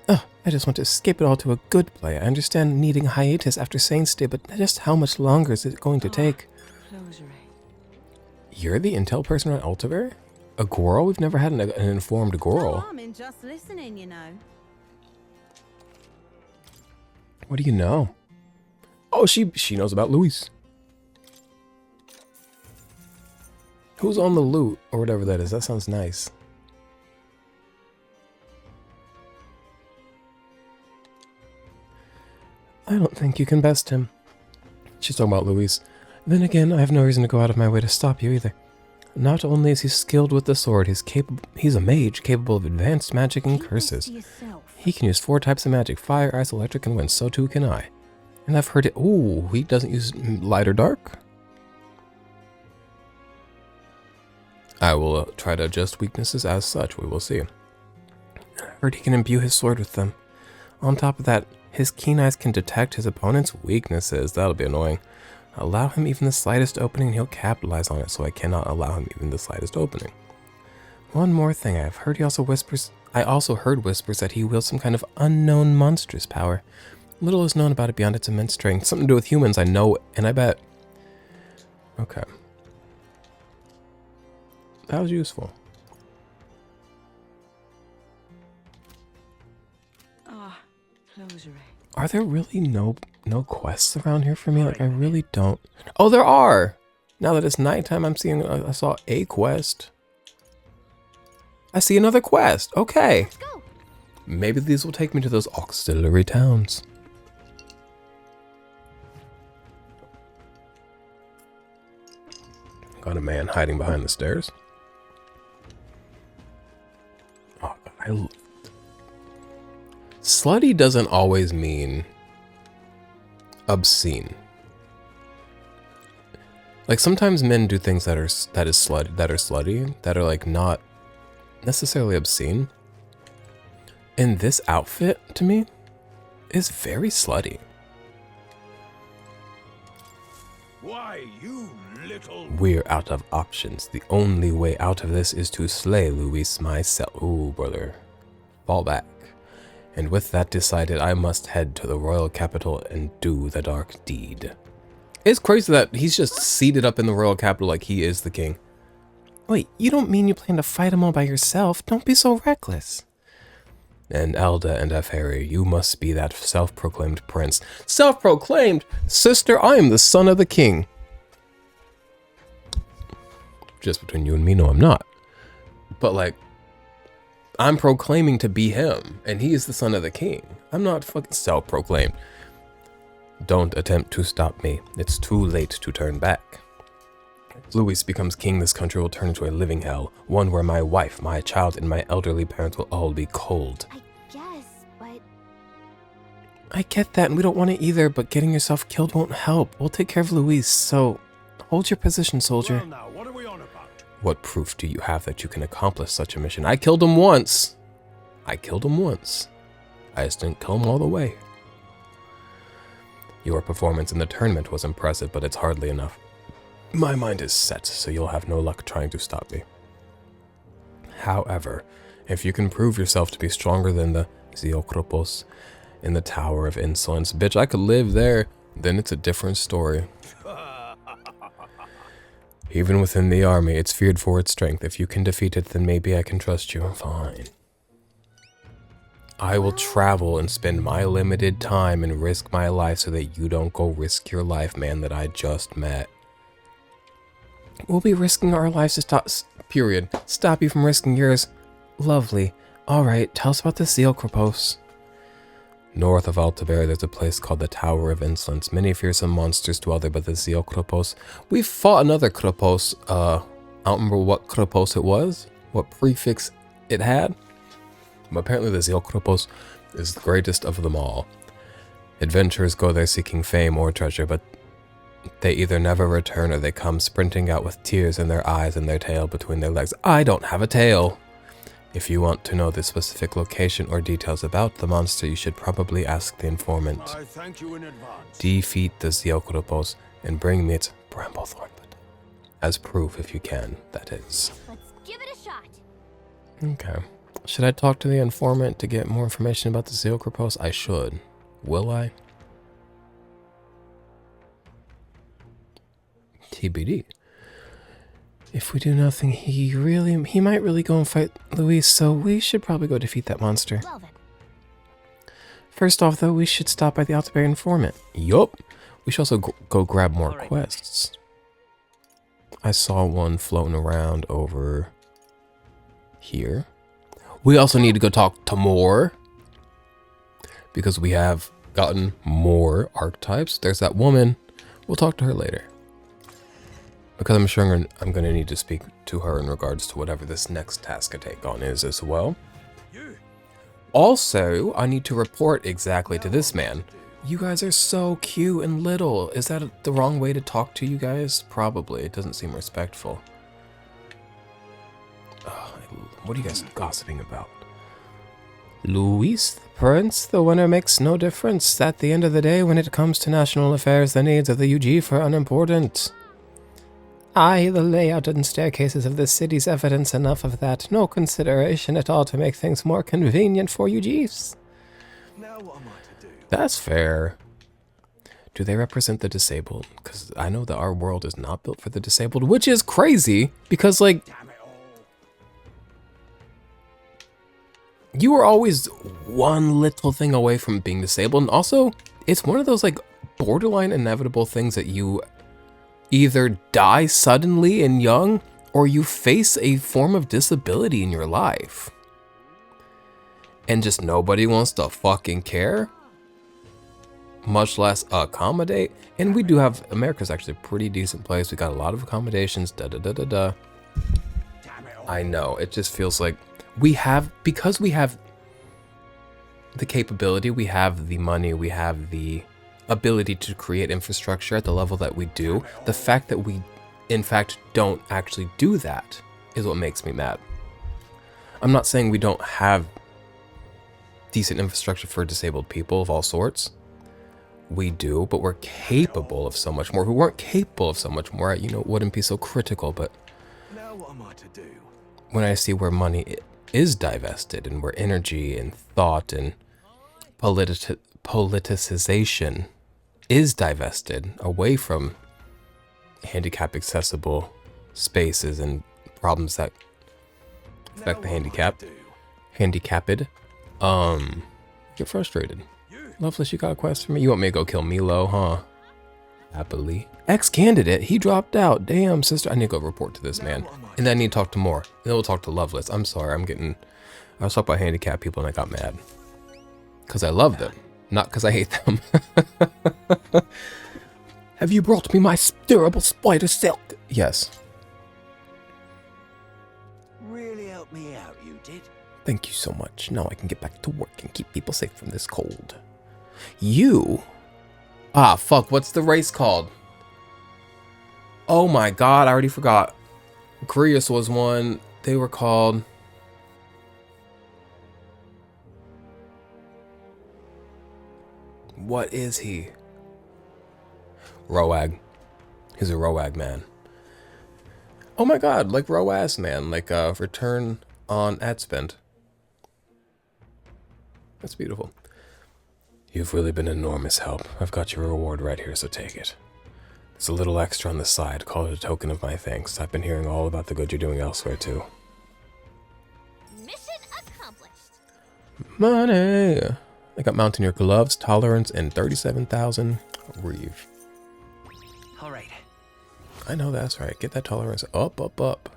Oh, I just want to escape it all to a good play. I understand needing a hiatus after Saints Day, but just how much longer is it going to take? You're the intel person at Altair? A Goro? We've never had an informed Goro. No harm in just listening, you know. What do you know? Oh, she knows about Luis. Who's on the loot or whatever that is? That sounds nice. I don't think you can best him. She's talking about Luis. Then again, I have no reason to go out of my way to stop you either. Not only is he skilled with the sword, he's a mage capable of advanced magic and curses. He can use 4 types of magic: fire, ice, electric, and wind. So too can I. And I've heard it. Ooh, he doesn't use light or dark? I will try to adjust weaknesses as such. We will see. I heard he can imbue his sword with them. On top of that, his keen eyes can detect his opponent's weaknesses. That'll be annoying. Allow him even the slightest opening and he'll capitalize on it, so I cannot allow him even the slightest opening. One more thing, I also heard whispers that he wields some kind of unknown monstrous power. Little is known about it beyond its immense strength. Something to do with humans, I know, and I bet. Okay. That was useful. Are there really no quests around here for me? Like, I really don't. Oh, there are! Now that it's nighttime, I saw a quest. I see another quest. Okay. Maybe these will take me to those auxiliary towns. Got a man hiding behind the stairs. Oh, slutty doesn't always mean obscene. Like, sometimes men do things that are slutty, that are like not necessarily obscene. And this outfit, to me, is very slutty. Why, you little... We're out of options. The only way out of this is to slay Luis myself. Ooh, brother. Fall back. And with that decided, I must head to the royal capital and do the dark deed. It's crazy that he's just seated up in the royal capital like he is the king. Wait, you don't mean you plan to fight them all by yourself? Don't be so reckless. And Elda and Aferi, you must be that self-proclaimed prince. Self-proclaimed? Sister, I am the son of the king. Just between you and me, no, I'm not. But like, I'm proclaiming to be him, and he is the son of the king. I'm not fucking self-proclaimed. Don't attempt to stop me. It's too late to turn back. If Luis becomes king, this country will turn into a living hell. One where my wife, my child, and my elderly parents will all be cold. I guess, but... I get that, and we don't want it either, but getting yourself killed won't help. We'll take care of Luis, so hold your position, soldier. Well, now, what are we on about? What proof do you have that you can accomplish such a mission? I killed him once. I just didn't kill him all the way. Your performance in the tournament was impressive, but it's hardly enough. My mind is set, so you'll have no luck trying to stop me. However, if you can prove yourself to be stronger than the Ziokropos in the Tower of Insolence, bitch, I could live there, then it's a different story. Even within the army, it's feared for its strength. If you can defeat it, then maybe I can trust you. Fine. I will travel and spend my limited time and risk my life so that you don't go risk your life, man that I just met. We'll be risking our lives to stop you from risking yours. Lovely. Alright, tell us about the Ziokropos. North of Altair, there's a place called the Tower of Insolence. Many fearsome monsters dwell there, but the Ziokropos... We've fought another Kropos. I don't remember what Kropos it was, what prefix it had. But apparently the Ziokropos is the greatest of them all. Adventurers go there seeking fame or treasure, but they either never return or they come sprinting out with tears in their eyes and their tail between their legs. I don't have a tail! If you want to know the specific location or details about the monster, you should probably ask the informant. I thank you in advance. Defeat the Ziokropos and bring me its Bramblethorn. As proof, if you can, that is. Let's give it a shot. Okay. Should I talk to the informant to get more information about the Ziokropos? I should. Will I? TBD. If we do nothing, he might really go and fight Luis, so we should probably go defeat that monster. Well then. First off, though, we should stop by the Altair informant. Yup. We should also go grab more Alright. quests. I saw one floating around over here. We also need to go talk to more, because we have gotten more archetypes. There's that woman. We'll talk to her later, because I'm sure I'm going to need to speak to her in regards to whatever this next task I take on is as well. Also, I need to report exactly to this man. You guys are so cute and little. Is that the wrong way to talk to you guys? Probably. It doesn't seem respectful. What are you guys gossiping about? Luis, the prince, the winner makes no difference. At the end of the day, when it comes to national affairs, the needs of the UG are unimportant. Aye, the layout and staircases of this city's evidence enough of that. No consideration at all to make things more convenient for UGs. Now what am I to do? That's fair. Do they represent the disabled? Because I know that our world is not built for the disabled, which is crazy, because, like, Damn it all. you are always one little thing away from being disabled, and also, it's one of those, like, borderline inevitable things that you either die suddenly and young, or you face a form of disability in your life. And just nobody wants to fucking care, much less accommodate. And we do have, America's actually a pretty decent place. We got a lot of accommodations, da-da-da-da-da. I know, it just feels like we have, because we have the capability, we have the money, we have the ability to create infrastructure at the level that we do. The fact that we, in fact, don't actually do that is what makes me mad. I'm not saying we don't have decent infrastructure for disabled people of all sorts. We do, but we're capable of so much more. If we weren't capable of so much more, you know, it wouldn't be so critical. But Now what am I to do? when I see where money is divested and where energy and thought and politicization is divested away from handicap accessible spaces and problems that affect the handicapped, get frustrated. Loveless, you got a quest for me? You want me to go kill Milo, huh? Happily. Ex-candidate, he dropped out. Damn, sister. I need to go report to this man. And then I need to talk to more. Then we'll talk to Loveless. I'm sorry, I was talking about handicapped people and I got mad. Because I love them, not because I hate them. Have you brought me my durable spider silk? Yes. Really helped me out, you did. Thank you so much. Now I can get back to work and keep people safe from this cold. You? Ah, fuck, what's the race called? Oh my god, I already forgot. Grius was one. They were called... What is he? Roag. He's a Roag man. Oh my god, like Roaz man, like return on ad spend. That's beautiful. You've really been an enormous help. I've got your reward right here, so take it. There's a little extra on the side. Call it a token of my thanks. I've been hearing all about the good you're doing elsewhere too. Mission accomplished. Money! I got Mountaineer gloves, tolerance, and 37,000 Reeve. Alright. I know that's right. Get that tolerance up, up, up.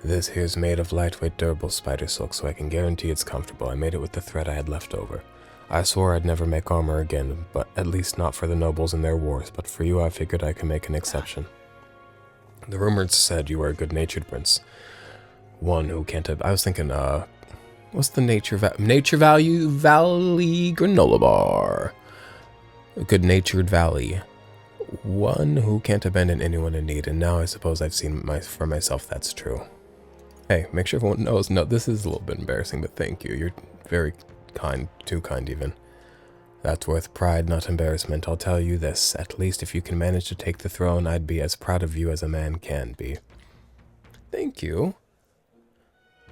This here's made of lightweight, durable spider silk, so I can guarantee it's comfortable. I made it with the thread I had left over. I swore I'd never make armor again, but at least not for the nobles in their wars. But for you, I figured I could make an exception. The rumors said you were a good-natured prince. One who can't have... I was thinking, what's the Nature Value Valley granola bar? A good-natured valley. One who can't abandon anyone in need, and now I suppose I've seen for myself that's true. Hey, make sure everyone knows. No, this is a little bit embarrassing, but thank you. You're very kind, too kind even. That's worth pride, not embarrassment. I'll tell you this, at least if you can manage to take the throne, I'd be as proud of you as a man can be. Thank you.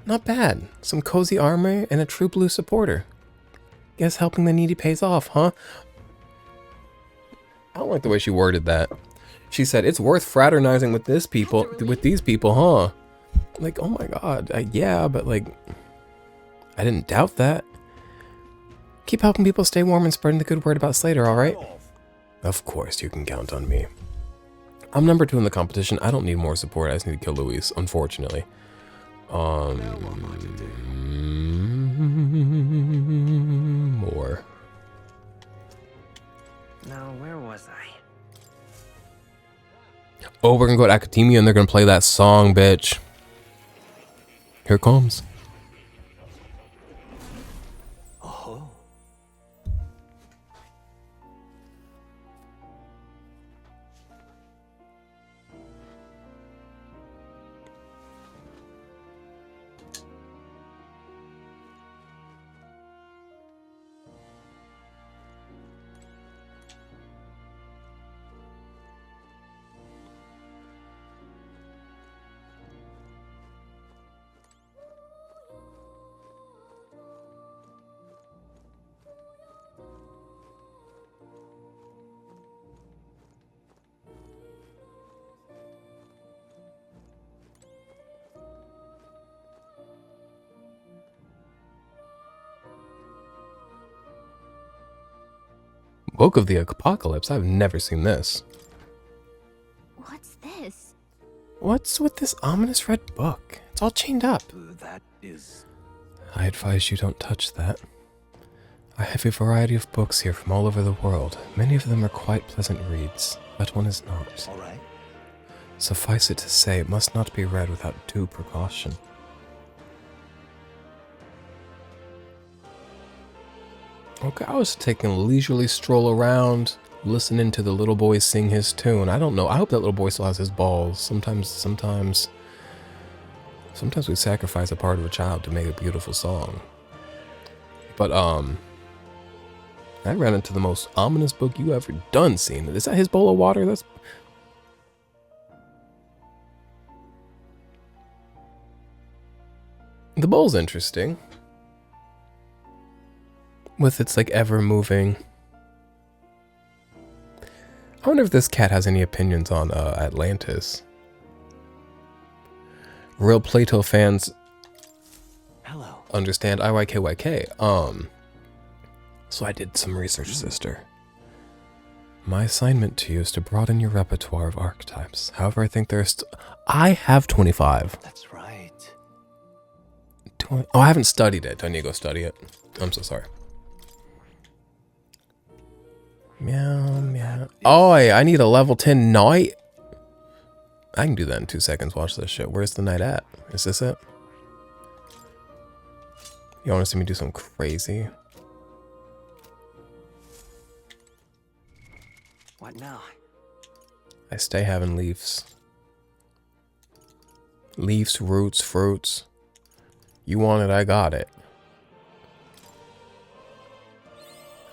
Not bad. Some cozy armor and a true blue supporter. Guess helping the needy pays off, huh? I don't like the way she worded that. She said, it's worth fraternizing with these people, huh? Like, oh my god, yeah, but like, I didn't doubt that. Keep helping people stay warm and spreading the good word about Slater, alright? Of course, you can count on me. I'm number 2 in the competition. I don't need more support. I just need to kill Luis, unfortunately. More. Now, where was I? Oh, we're gonna go to Academia and they're gonna play that song, bitch. Here it comes. Oh. Book of the Apocalypse? I've never seen this. What's this? What's with this ominous red book? It's all chained up. That is... I advise you don't touch that. I have a variety of books here from all over the world. Many of them are quite pleasant reads, but one is not. All right. Suffice it to say, it must not be read without due precaution. Okay, I was taking a leisurely stroll around, listening to the little boy sing his tune. I don't know. I hope that little boy still has his balls. Sometimes we sacrifice a part of a child to make a beautiful song. But I ran into the most ominous book you ever done seen. Is that his bowl of water? That's... The bowl's interesting. With its like ever moving. I wonder if this cat has any opinions on Atlantis. Real Plato fans Hello. understand IYKYK. So I did some research, sister. My assignment to you is to broaden your repertoire of archetypes. However, I think there's... I have 25. That's right. Oh, I haven't studied it. Do I need to go study it? I'm so sorry. Meow, meow. Oh, I need a level 10 knight. I can do that in 2 seconds. Watch this shit. Where's the knight at? Is this it? You want to see me do something crazy? What now? I stay having leaves. Leaves, roots, fruits. You want it, I got it.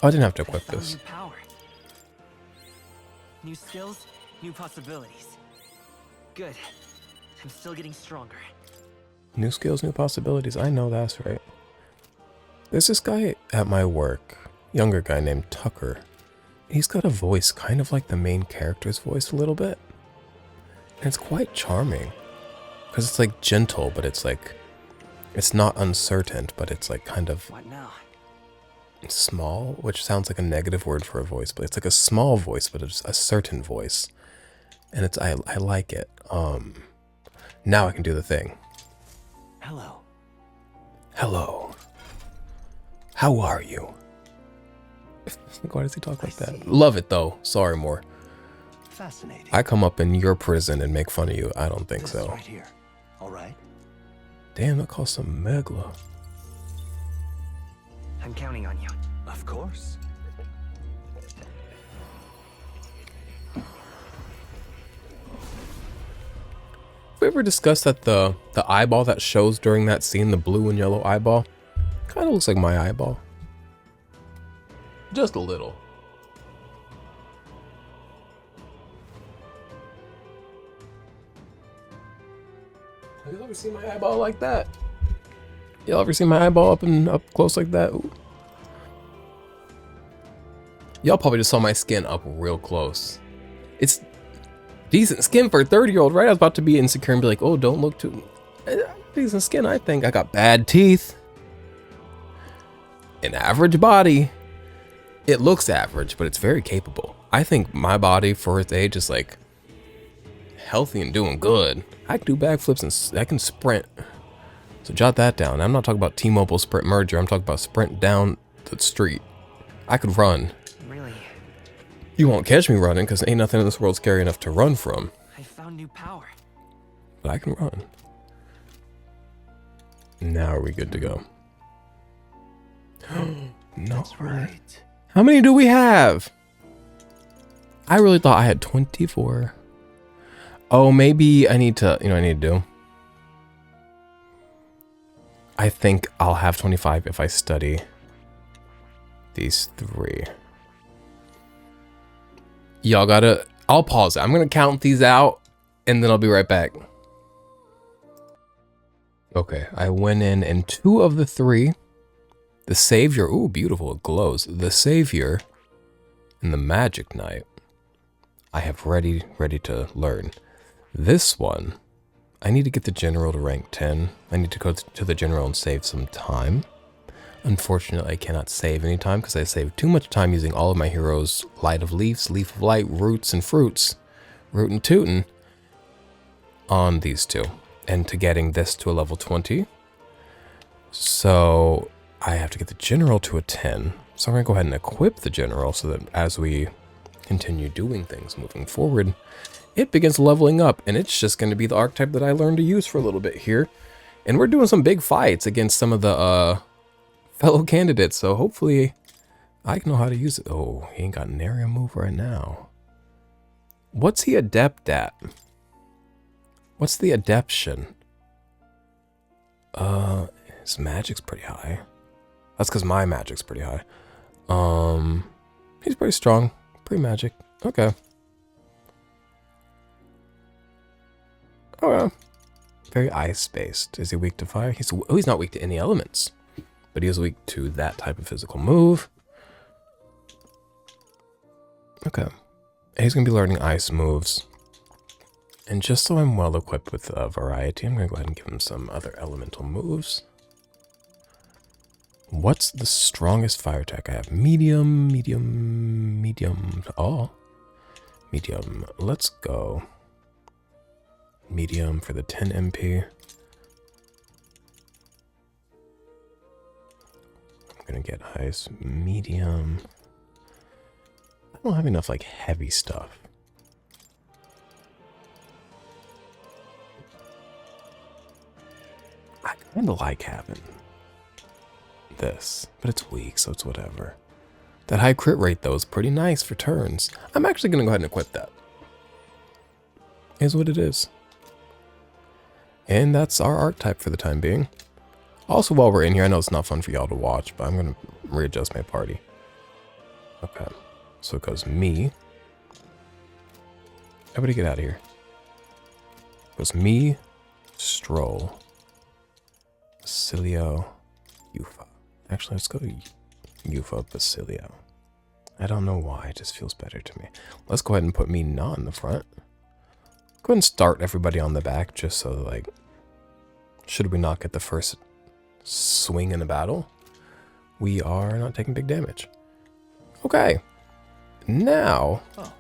Oh, I didn't have to equip Found this. new power. New skills, new possibilities. Good. I'm still getting stronger. New skills, new possibilities. I know that's right. There's this guy at my work, younger guy named Tucker. He's got a voice kind of like the main character's voice a little bit. And it's quite charming. Because it's like gentle, but it's like... It's not uncertain, but it's like kind of... What now? Small, which sounds like a negative word for a voice, but it's like a small voice, but it's a certain voice. And it's... I like it. Now I can do the thing. Hello. Hello. How are you? Why does he talk like that? Love it though. Sorry, more. Fascinating. I come up in your prison and make fun of you. I don't think This so. right here. All right. Damn, that cost some megla. I'm counting on you. Of course. Have we ever discussed that the eyeball that shows during that scene, the blue and yellow eyeball, kind of looks like my eyeball? Just a little. Have you ever seen my eyeball like that? Y'all ever seen my eyeball up close like that? Ooh. Y'all probably just saw my skin up real close. It's Decent skin for a 30-year-old, right? I was about to be insecure and be like, oh, don't look too... decent skin, I think. I got bad teeth. An average body. It looks average, but it's very capable. I think my body for its age is like healthy and doing good. I can do backflips and I can sprint. So jot that down. I'm not talking about T-Mobile Sprint merger. I'm talking about sprint down the street. I could run. Really? You won't catch me running because ain't nothing in this world scary enough to run from. I found new power. But I can run. Now are we good to go? No. That's right. How many do we have? I really thought I had 24. Oh, maybe I need to, I need to do. I think I'll have 25 if I study these 3. Y'all gotta, I'll pause it. I'm gonna count these out and then I'll be right back. Okay, I went in and 2 of the 3. The Savior, ooh, beautiful, it glows. The Savior and the Magic Knight, I have ready to learn. This one, I need to get the General to rank 10. I need to go to the General and save some time. Unfortunately, I cannot save any time because I saved too much time using all of my heroes' Light of Leaves, Leaf of Light, Roots, and Fruits, Rootin' Tootin', on these 2. And to getting this to a level 20. So I have to get the General to a 10. So I'm going to go ahead and equip the General so that as we continue doing things moving forward, it begins leveling up. And it's just going to be the archetype that I learned to use for a little bit here. And we're doing some big fights against some of the fellow candidates. So hopefully I can know how to use it. Oh, he ain't got an area move right now. What's he adept at? What's the adeption? His magic's pretty high. That's because my magic's pretty high. He's pretty strong. Pretty magic. Okay. Okay. Very ice-based. Is he weak to fire? He's not weak to any elements. But he is weak to that type of physical move. Okay. He's going to be learning ice moves. And just so I'm well equipped with variety, I'm going to go ahead and give him some other elemental moves. What's the strongest fire attack I have? Medium, medium, medium. Oh, medium. Let's go. Medium for the 10 MP. I'm going to get ice. Medium. I don't have enough like heavy stuff. I kind of like having this, but it's weak, so it's whatever. That high crit rate, though, is pretty nice for turns. I'm actually going to go ahead and equip that. Is what it is. And that's our archetype for the time being. Also, while we're in here, I know it's not fun for y'all to watch, but I'm going to readjust my party. Okay. So it goes me. Everybody get out of here. It goes me, Stroll, Basilio, Yufa. Actually, let's go to Yufa, Basilio. I don't know why, it just feels better to me. Let's go ahead and put me not in the front. Go ahead and start everybody on the back, just so like, should we not get the first swing in the battle, we are not taking big damage. Okay. Now... Oh.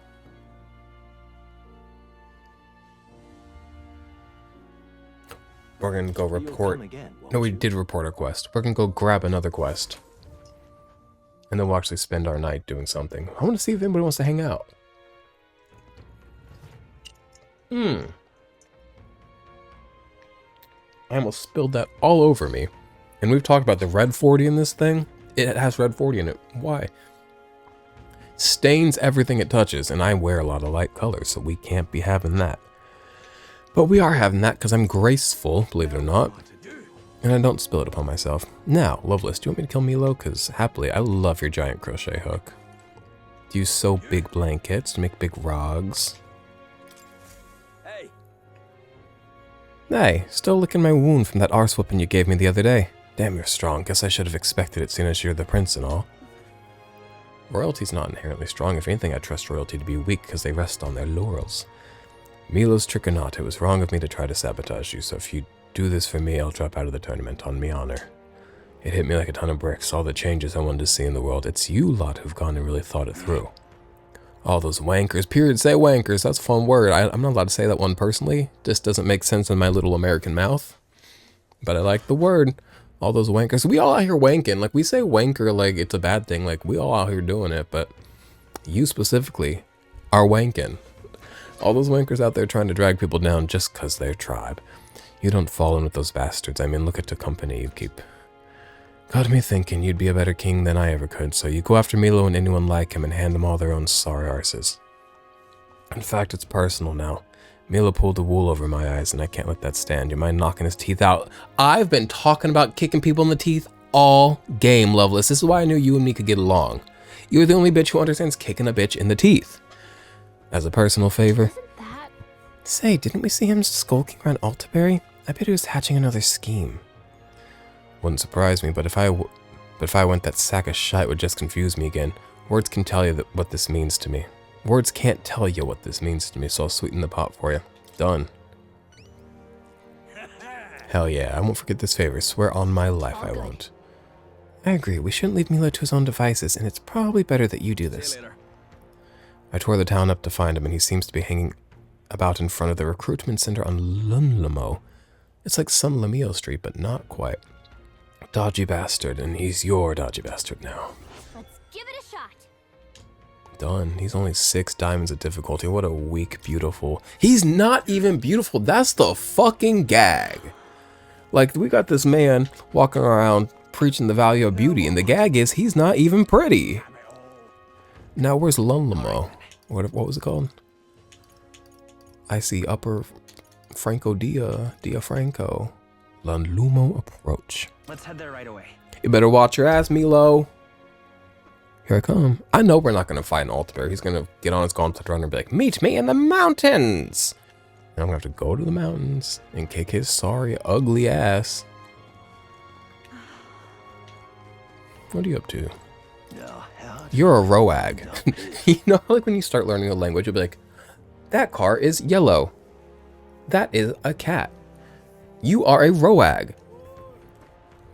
We're going to go report... No, we did report our quest. We're going to go grab another quest. And then we'll actually spend our night doing something. I want to see if anybody wants to hang out. I almost spilled that all over me. And we've talked about the red 40 in this thing. It has red 40 in it. Why? Stains everything it touches. And I wear a lot of light colors, so we can't be having that. But we are having that because I'm graceful, believe it or not. And I don't spill it upon myself. Now, Loveless, do you want me to kill Milo? Because happily, I love your giant crochet hook. Do you sew big blankets to make big rugs? Hey, still licking my wound from that arse whooping you gave me the other day. Damn, you're strong. Guess I should have expected it, seeing as you're the prince and all. Royalty's not inherently strong. If anything, I trust royalty to be weak because they rest on their laurels. Milo's trick or not, it was wrong of me to try to sabotage you, so if you do this for me, I'll drop out of the tournament, on me honor. It hit me like a ton of bricks, all the changes I wanted to see in the world. It's you lot who've gone and really thought it through. All those wankers, period, say wankers, that's a fun word. I'm not allowed to say that one personally. Just doesn't make sense in my little American mouth. But I like the word. All those wankers. We all out here wanking. Like, we say wanker like it's a bad thing. Like, we all out here doing it, but you specifically are wanking. All those wankers out there trying to drag people down just because they're tribe. You don't fall in with those bastards. I mean, look at the company you keep. Got me thinking you'd be a better king than I ever could, so you go after Milo and anyone like him and hand them all their own sorry arses. In fact, it's personal now. Milo pulled the wool over my eyes, and I can't let that stand. You mind knocking his teeth out? I've been talking about kicking people in the teeth all game, Loveless. This is why I knew you and me could get along. You're the only bitch who understands kicking a bitch in the teeth. As a personal favor. Say, didn't we see him skulking around Altaberry? I bet he was hatching another scheme. Wouldn't surprise me, but if I went, that sack of shite would just confuse me again. Words can tell you what this means to me. Words can't tell you what this means to me, so I'll sweeten the pot for you. Done. Hell yeah, I won't forget this favor. Swear on my life I won't. I agree, we shouldn't leave Milo to his own devices, and it's probably better that you do this. I tore the town up to find him, and he seems to be hanging about in front of the recruitment center on Lunlamo. It's like Sun Lamio Street, but not quite. Dodgy bastard, and he's your dodgy bastard now. Let's give it a shot. Done. He's only 6 diamonds of difficulty. What a weak, beautiful. He's not even beautiful. That's the fucking gag. Like, we got this man walking around preaching the value of beauty, and the gag is he's not even pretty. Now, where's Lunlamo? What was it called? I see Upper Franco Dia Franco. Lunlumo approach. Let's head there right away. You better watch your ass, Milo. Here I come. I know we're not going to fight an Altaberry. He's going to get on his gauntlet runner and be like, meet me in the mountains. And I'm going to have to go to the mountains and kick his sorry, ugly ass. What are you up to? You're a roag. You know, like when you start learning a language, you'll be like, that car is yellow. That is a cat. You are a roag.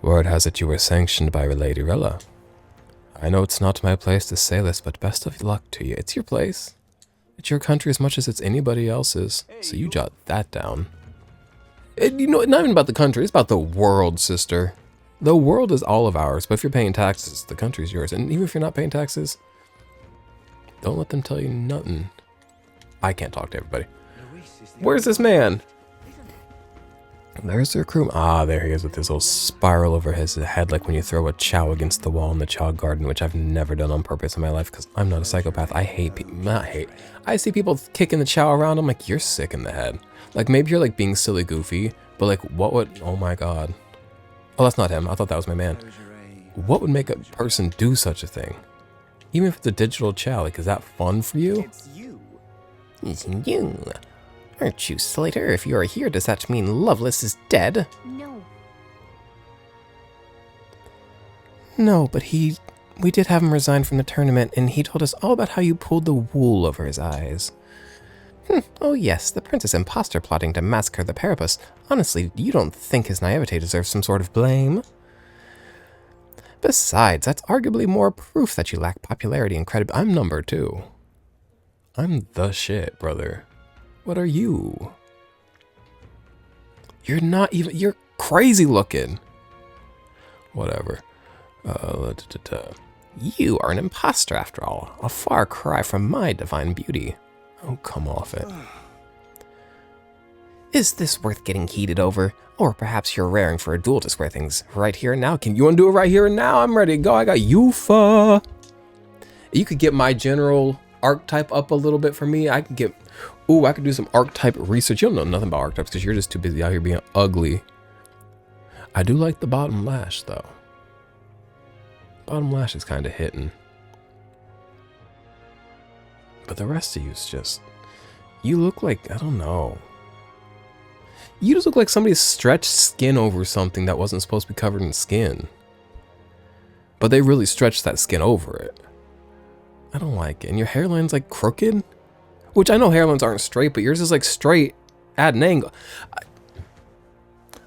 Word has it you were sanctioned by Lady Rella. I know it's not my place to say this, but best of luck to you. It's your place. It's your country as much as it's anybody else's. So you jot that down. You know, not even about the country, it's about the world, sister. The world is all of ours, but if you're paying taxes, the country's yours. And even if you're not paying taxes, don't let them tell you nothing. I can't talk to everybody. Where's this man? There's the recruit. Ah, there he is with his little spiral over his head, like when you throw a chao against the wall in the chao garden, which I've never done on purpose in my life because I'm not a psychopath. I hate people. Not hate. I see people kicking the chao around. I'm like, you're sick in the head. Like, maybe you're like being silly goofy, but like, what would, oh my God. Oh, that's not him. I thought that was my man. What would make a person do such a thing? Even if it's a digital chao, like, is that fun for you? It's you. It's you. Aren't you, Slater? If you are here, does that mean Loveless is dead? No. No, but we did have him resign from the tournament, and he told us all about how you pulled the wool over his eyes. Oh yes, the princess imposter plotting to massacre the Parapus. Honestly, you don't think his naivete deserves some sort of blame? Besides, that's arguably more proof that you lack popularity and credibility. I'm number 2. I'm the shit, brother. What are you? You're not even, you're crazy looking. Whatever. You are an imposter after all. A far cry from my divine beauty. Oh, come off it. Is this worth getting heated over? Or perhaps you're raring for a duel to square things right here and now. Can you want to do it right here and now? I'm ready to go. I got Yufa. You could get my general archetype up a little bit for me. I can get, ooh, I could do some archetype research. You don't know nothing about archetypes because you're just too busy out here being ugly. I do like the bottom lash though. Bottom lash is kind of hitting. But the rest of you's just, you look like, I don't know. You just look like somebody stretched skin over something that wasn't supposed to be covered in skin. But they really stretched that skin over it. I don't like it. And your hairline's like crooked. Which I know hairlines aren't straight, but yours is like straight at an angle.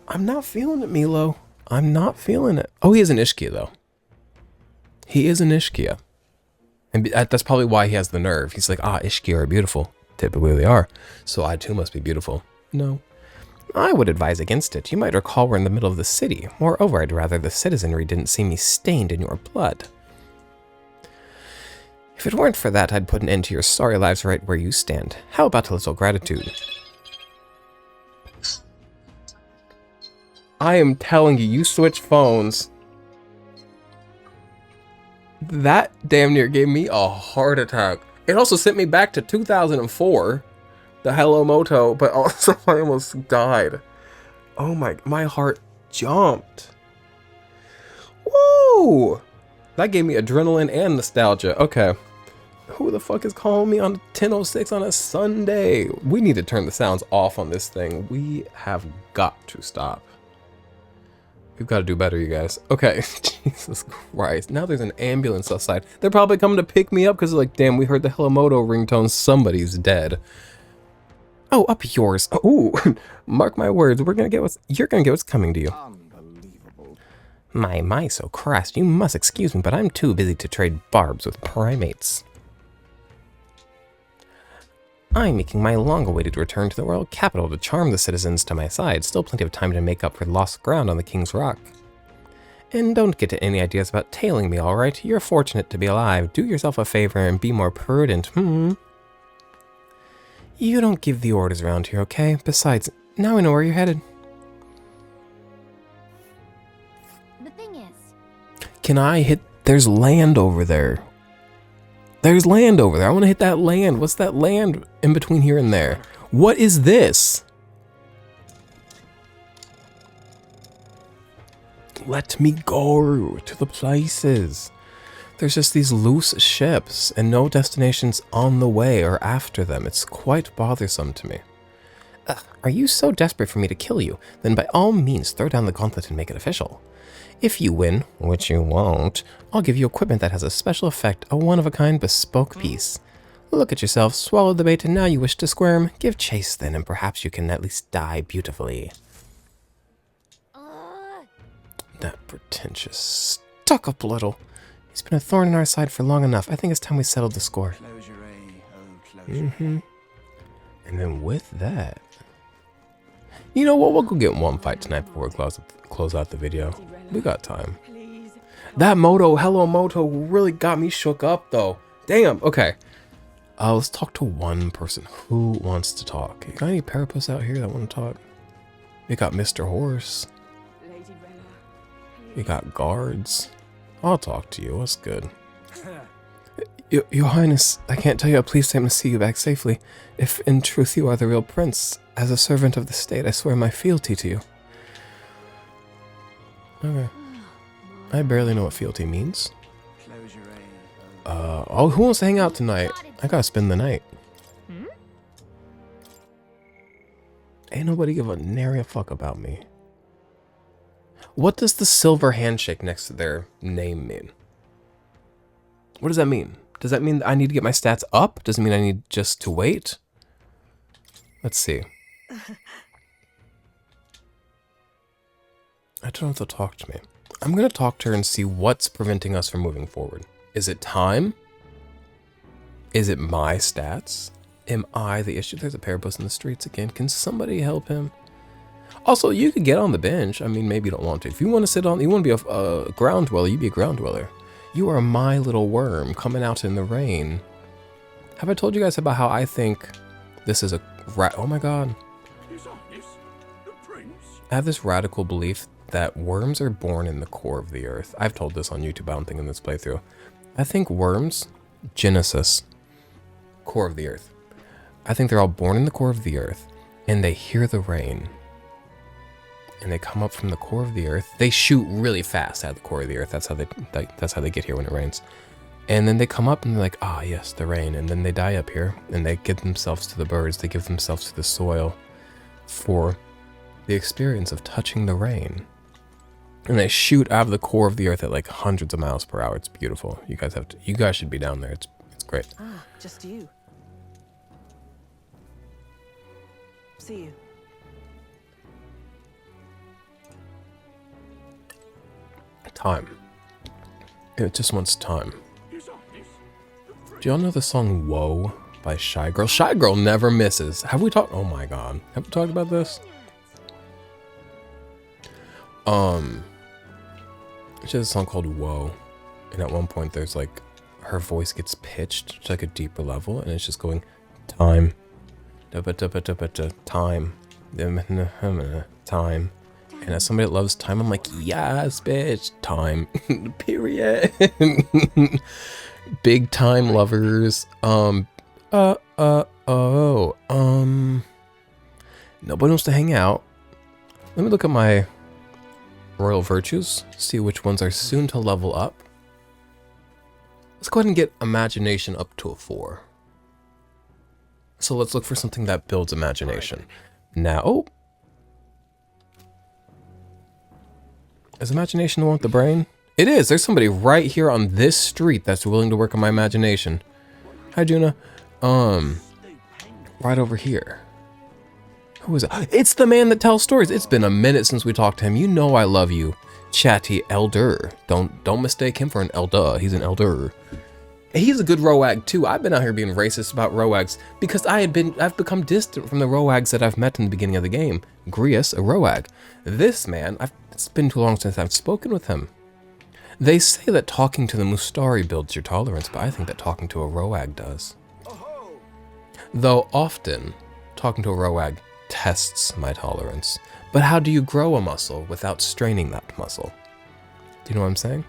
I'm not feeling it, Milo. I'm not feeling it. Oh, he is an Ishkia, though. He is an Ishkia. And that's probably why he has the nerve. He's like, Ishkia are beautiful. Typically they are. So I too must be beautiful. No. I would advise against it. You might recall we're in the middle of the city. Moreover, I'd rather the citizenry didn't see me stained in your blood. If it weren't for that, I'd put an end to your sorry lives right where you stand. How about a little gratitude? I am telling you, you switch phones. That damn near gave me a heart attack. It also sent me back to 2004, the Hello Moto, but also I almost died. Oh my heart jumped. Woo! That gave me adrenaline and nostalgia. Okay. Who the fuck is calling me on 10:06 on a Sunday? We need to turn the sounds off on this thing. We have got to stop. We've got to do better, you guys. Okay, Jesus Christ. Now there's an ambulance outside. They're probably coming to pick me up because they're like, damn, we heard the Hello Moto ringtone. Somebody's dead. Oh, up yours. Oh, mark my words. You're gonna get what's coming to you. Unbelievable. My, so crass. You must excuse me, but I'm too busy to trade barbs with primates. I'm making my long-awaited return to the royal capital to charm the citizens to my side. Still plenty of time to make up for lost ground on the King's Rock. And don't get any ideas about tailing me, alright? You're fortunate to be alive. Do yourself a favor and be more prudent, You don't give the orders around here, okay? Besides, now I know where you're headed. The thing is... Can I hit... There's land over there. There's land over there. I want to hit that land. What's that land in between here and there? What is this? Let me go to the places. There's just these loose ships and no destinations on the way or after them. It's quite bothersome to me. Are you so desperate for me to kill you? Then by all means throw down the gauntlet and make it official. If you win, which you won't, I'll give you equipment that has a special effect, a one-of-a-kind bespoke piece. Look at yourself, swallow the bait, and now you wish to squirm. Give chase then, and perhaps you can at least die beautifully. That pretentious stuck-up little. He's been a thorn in our side for long enough. I think it's time we settled the score. And then with that... You know what, we'll go get one fight tonight before we close out the video. We got time. That Hello Moto really got me shook up though. Damn, okay. Let's talk to one person. Who wants to talk? You got any Parapus out here that want to talk? We got Mr. Horse. We got guards. I'll talk to you, what's good? Your Highness, I can't tell you how pleased I am to see you back safely. If in truth you are the real prince, as a servant of the state, I swear my fealty to you. Okay. I barely know what fealty means. Who wants to hang out tonight? I gotta spend the night. Ain't nobody give a nary a fuck about me. What does the silver handshake next to their name mean? What does that mean? Does that mean I need to get my stats up? Does it mean I need just to wait? Let's see. I don't know if they'll talk to me. I'm going to talk to her and see what's preventing us from moving forward. Is it time? Is it my stats? Am I the issue? There's a Parapus in the streets again. Can somebody help him? Also, you could get on the bench. I mean, maybe you don't want to. If you want to sit on, you want to be a ground dweller, you be a ground dweller. You are my little worm coming out in the rain. Have I told you guys about how I think this is a oh my god. I have this radical belief that worms are born in the core of the earth. I've told this on YouTube, I don't think in this playthrough. I think worms, Genesis, core of the earth. I think they're all born in the core of the earth and they hear the rain. And they come up from the core of the earth. They shoot really fast at the core of the earth. That's how they get here when it rains. And then they come up and they're like, ah, yes, the rain. And then they die up here and they give themselves to the birds. They give themselves to the soil for the experience of touching the rain. And they shoot out of the core of the earth at like hundreds of miles per hour. It's beautiful. You guys should be down there. It's great. Just you. See you. Time. It just wants time. Do y'all know the song Whoa by Shy Girl? Shy Girl never misses. Have we talked? Oh my god. Have we talked about this? She has a song called Whoa. And at one point there's like, her voice gets pitched to like a deeper level and it's just going, time. Time. Time. And as somebody that loves time, I'm like, yes, bitch, time. Period. Big time lovers. Nobody wants to hang out. Let me look at my royal virtues, see which ones are soon to level up. Let's go ahead and get imagination up to a 4. So let's look for something that builds imagination. Now, oh. Is imagination the one with the brain? It is. There's somebody right here on this street that's willing to work on my imagination. Hi, Juna. Right over here. Who is it? It's the man that tells stories. It's been a minute since we talked to him. You know I love you, chatty elder. Don't mistake him for an elder. He's an elder. He's a good Roag too. I've been out here being racist about Roags because I've become distant from the Roags that I've met in the beginning of the game. Grius, a Roag. This man, it's been too long since I've spoken with him. They say that talking to the Mustari builds your tolerance, but I think that talking to a Roag does. Though often, talking to a Roag tests my tolerance. But how do you grow a muscle without straining that muscle? Do you know what I'm saying?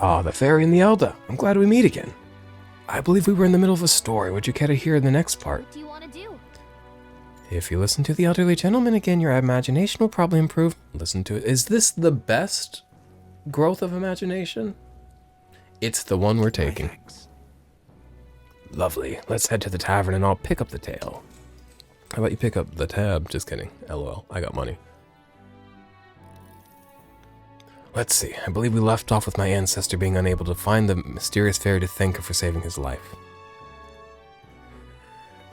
Ah, the fairy and the elder. I'm glad we meet again. I believe we were in the middle of a story. Would you care to hear the next part? What do you want to do? If you listen to the elderly gentleman again, your imagination will probably improve. Listen to it. Is this the best growth of imagination? It's the one we're taking. Lovely. Let's head to the tavern and I'll pick up the tale. How about you pick up the tab? Just kidding. LOL. I got money. Let's see. I believe we left off with my ancestor being unable to find the mysterious fairy to thank her for saving his life.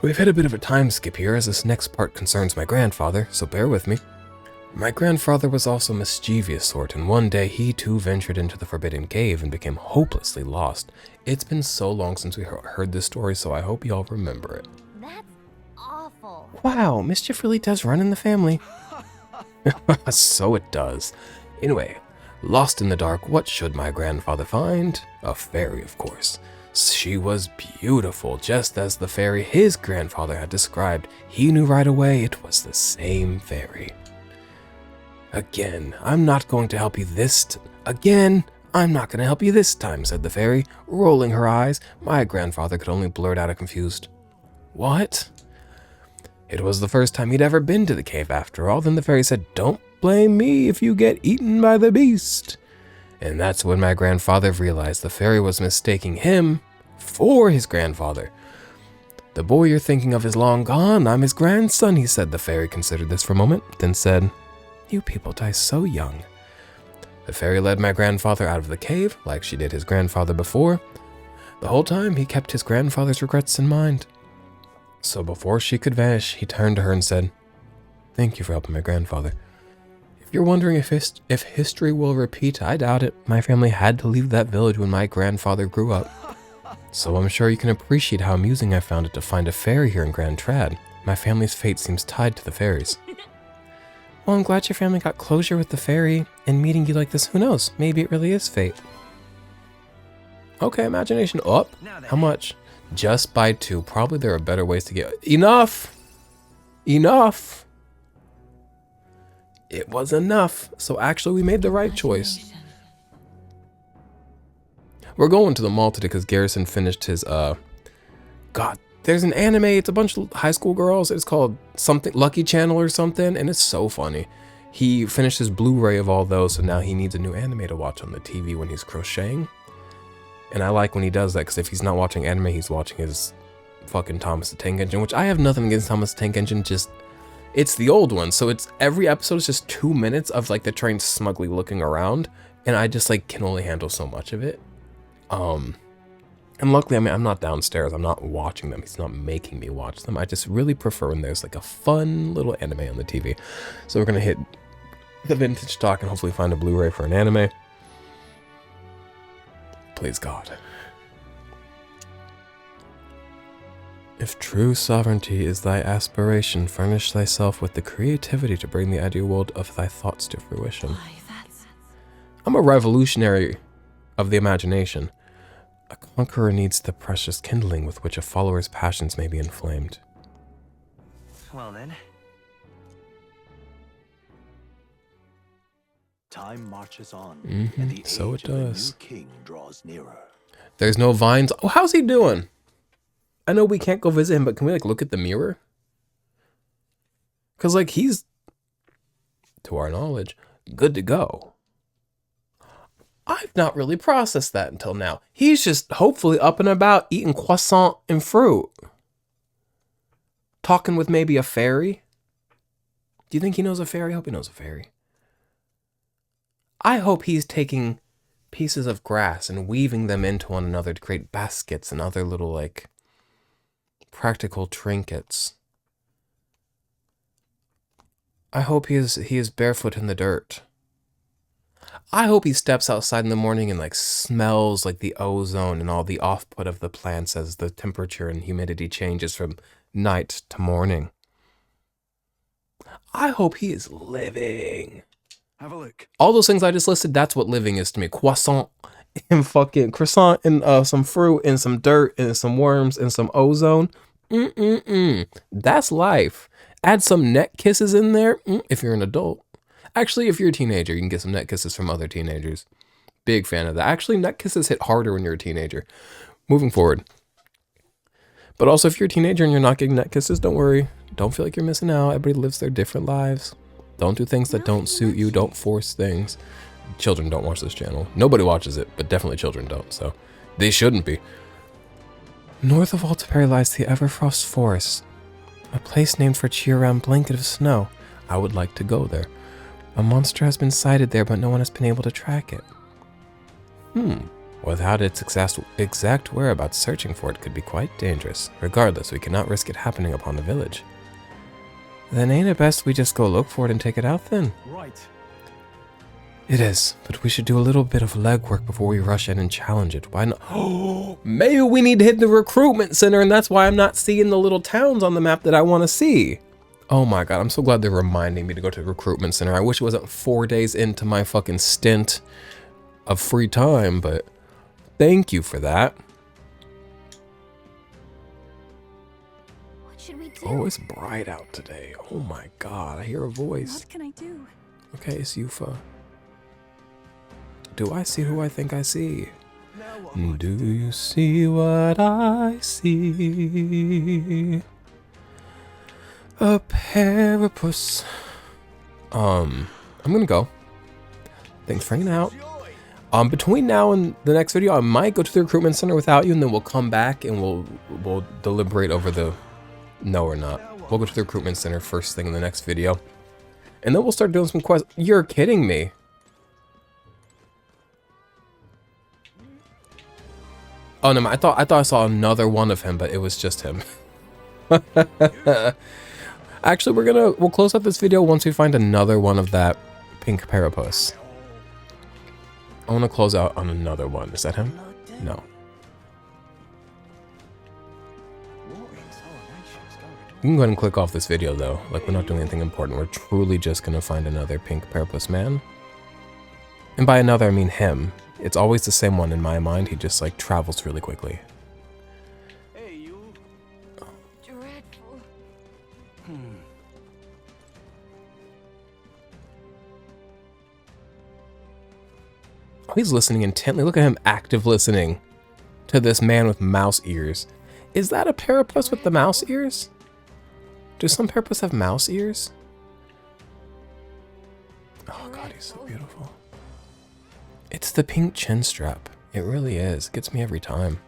We've had a bit of a time skip here as this next part concerns my grandfather, so bear with me. My grandfather was also a mischievous sort, and one day he too ventured into the Forbidden Cave and became hopelessly lost. It's been so long since we heard this story, so I hope you all remember it. That's awful. Wow, mischief really does run in the family. So it does. Anyway, lost in the dark, what should my grandfather find? A fairy, of course. She was beautiful, just as the fairy his grandfather had described. He knew right away it was the same fairy. Again, I'm not going to help you this time, said the fairy, rolling her eyes. My grandfather could only blurt out a confused, "What?" It was the first time he'd ever been to the cave after all. Then the fairy said, "Don't blame me if you get eaten by the beast." And that's when my grandfather realized the fairy was mistaking him for his grandfather. "The boy you're thinking of is long gone. I'm his grandson," he said. The fairy considered this for a moment, then said, "You people die so young." The fairy led my grandfather out of the cave, like she did his grandfather before. The whole time, he kept his grandfather's regrets in mind. So before she could vanish, he turned to her and said, "Thank you for helping my grandfather. If you're wondering if history will repeat, I doubt it. My family had to leave that village when my grandfather grew up. So I'm sure you can appreciate how amusing I found it to find a fairy here in Grand Trad. My family's fate seems tied to the fairies." Well, I'm glad your family got closure with the fairy, and meeting you like this, who knows? Maybe it really is fate. Okay, imagination up. How much? Just by 2. Probably there are better ways to get... Enough! Enough! It was enough. So actually we made the right choice. We're going to the mall today because Garrison finished his, God, there's an anime, it's a bunch of high school girls, it's called something, Lucky Channel or something, and it's so funny. He finished his Blu-ray of all those, so now he needs a new anime to watch on the TV when he's crocheting. And I like when he does that, because if he's not watching anime, he's watching his fucking Thomas the Tank Engine, which I have nothing against Thomas the Tank Engine, just, it's the old one, so it's, every episode is just 2 minutes of like the train smugly looking around, and I just like can only handle so much of it. And luckily, I mean, I'm not downstairs. I'm not watching them. He's not making me watch them. I just really prefer when there's like a fun little anime on the TV. So we're going to hit the vintage stock and hopefully find a Blu-ray for an anime. Please God. If true sovereignty is thy aspiration, furnish thyself with the creativity to bring the ideal world of thy thoughts to fruition. Why, that's... I'm a revolutionary of the imagination. A conqueror needs the precious kindling with which a follower's passions may be inflamed. Well then. Time marches on, Mhm, and the so age it of the does. new king draws nearer. There's no vines. Oh, how's he doing? I know we can't go visit him, but can we like look at the mirror? Because like he's, to our knowledge, good to go. I've not really processed that until now. He's just hopefully up and about eating croissant and fruit. Talking with maybe a fairy. Do you think he knows a fairy? I hope he knows a fairy. I hope he's taking pieces of grass and weaving them into one another to create baskets and other little like practical trinkets. I hope he is barefoot in the dirt. I hope he steps outside in the morning and like smells like the ozone and all the off-put of the plants as the temperature and humidity changes from night to morning. I hope he is living. Have a look. All those things I just listed, that's what living is to me. Croissant and some fruit and some dirt and some worms and some ozone. That's life. Add some neck kisses in there if you're an adult. Actually, if you're a teenager, you can get some neck kisses from other teenagers. Big fan of that. Actually, neck kisses hit harder when you're a teenager. Moving forward. But also, if you're a teenager and you're not getting neck kisses, don't worry. Don't feel like you're missing out. Everybody lives their different lives. Don't do things that don't suit you. Don't force things. Children don't watch this channel. Nobody watches it, but definitely children don't, so they shouldn't be. North of Altaperry lies the Everfrost Forest, a place named for a year-round blanket of snow. I would like to go there. A monster has been sighted there, but no one has been able to track it. Without its exact whereabouts, searching for it could be quite dangerous. Regardless, we cannot risk it happening upon the village. Then ain't it best we just go look for it and take it out then? Right. It is, but we should do a little bit of legwork before we rush in and challenge it. Why not? Oh, maybe we need to hit the recruitment center, and that's why I'm not seeing the little towns on the map that I want to see. Oh my God, I'm so glad they're reminding me to go to the recruitment center. I wish it wasn't 4 days into my fucking stint of free time, but thank you for that. What should we do? Oh, it's bright out today. Oh my God, I hear a voice. What can I do? Okay, it's Yufa. Do I see who I think I see? Do you see what I see? A parapuss. I'm gonna go. Thanks for hanging out. Between now and the next video, I might go to the recruitment center without you, and then we'll come back and we'll deliberate over the no or not. We'll go to the recruitment center first thing in the next video, and then we'll start doing some quests. You're kidding me. Oh no, I thought I saw another one of him, but it was just him. Actually, we'll close out this video once we find another one of that pink parapuss. I want to close out on another one. Is that him? No. You can go ahead and click off this video though. Like, we're not doing anything important. We're truly just gonna find another pink parapuss man. And by another, I mean him. It's always the same one in my mind. He just like travels really quickly. Hey, you. Dreadful. Oh, he's listening intently. Look at him, active listening to this man with mouse ears. Is that a parapuss with the mouse ears? Do some parapuss have mouse ears? Oh God, he's so beautiful. It's the pink chin strap. It really is. It gets me every time.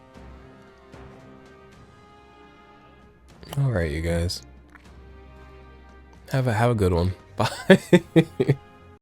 All right, you guys. Have a good one. Bye.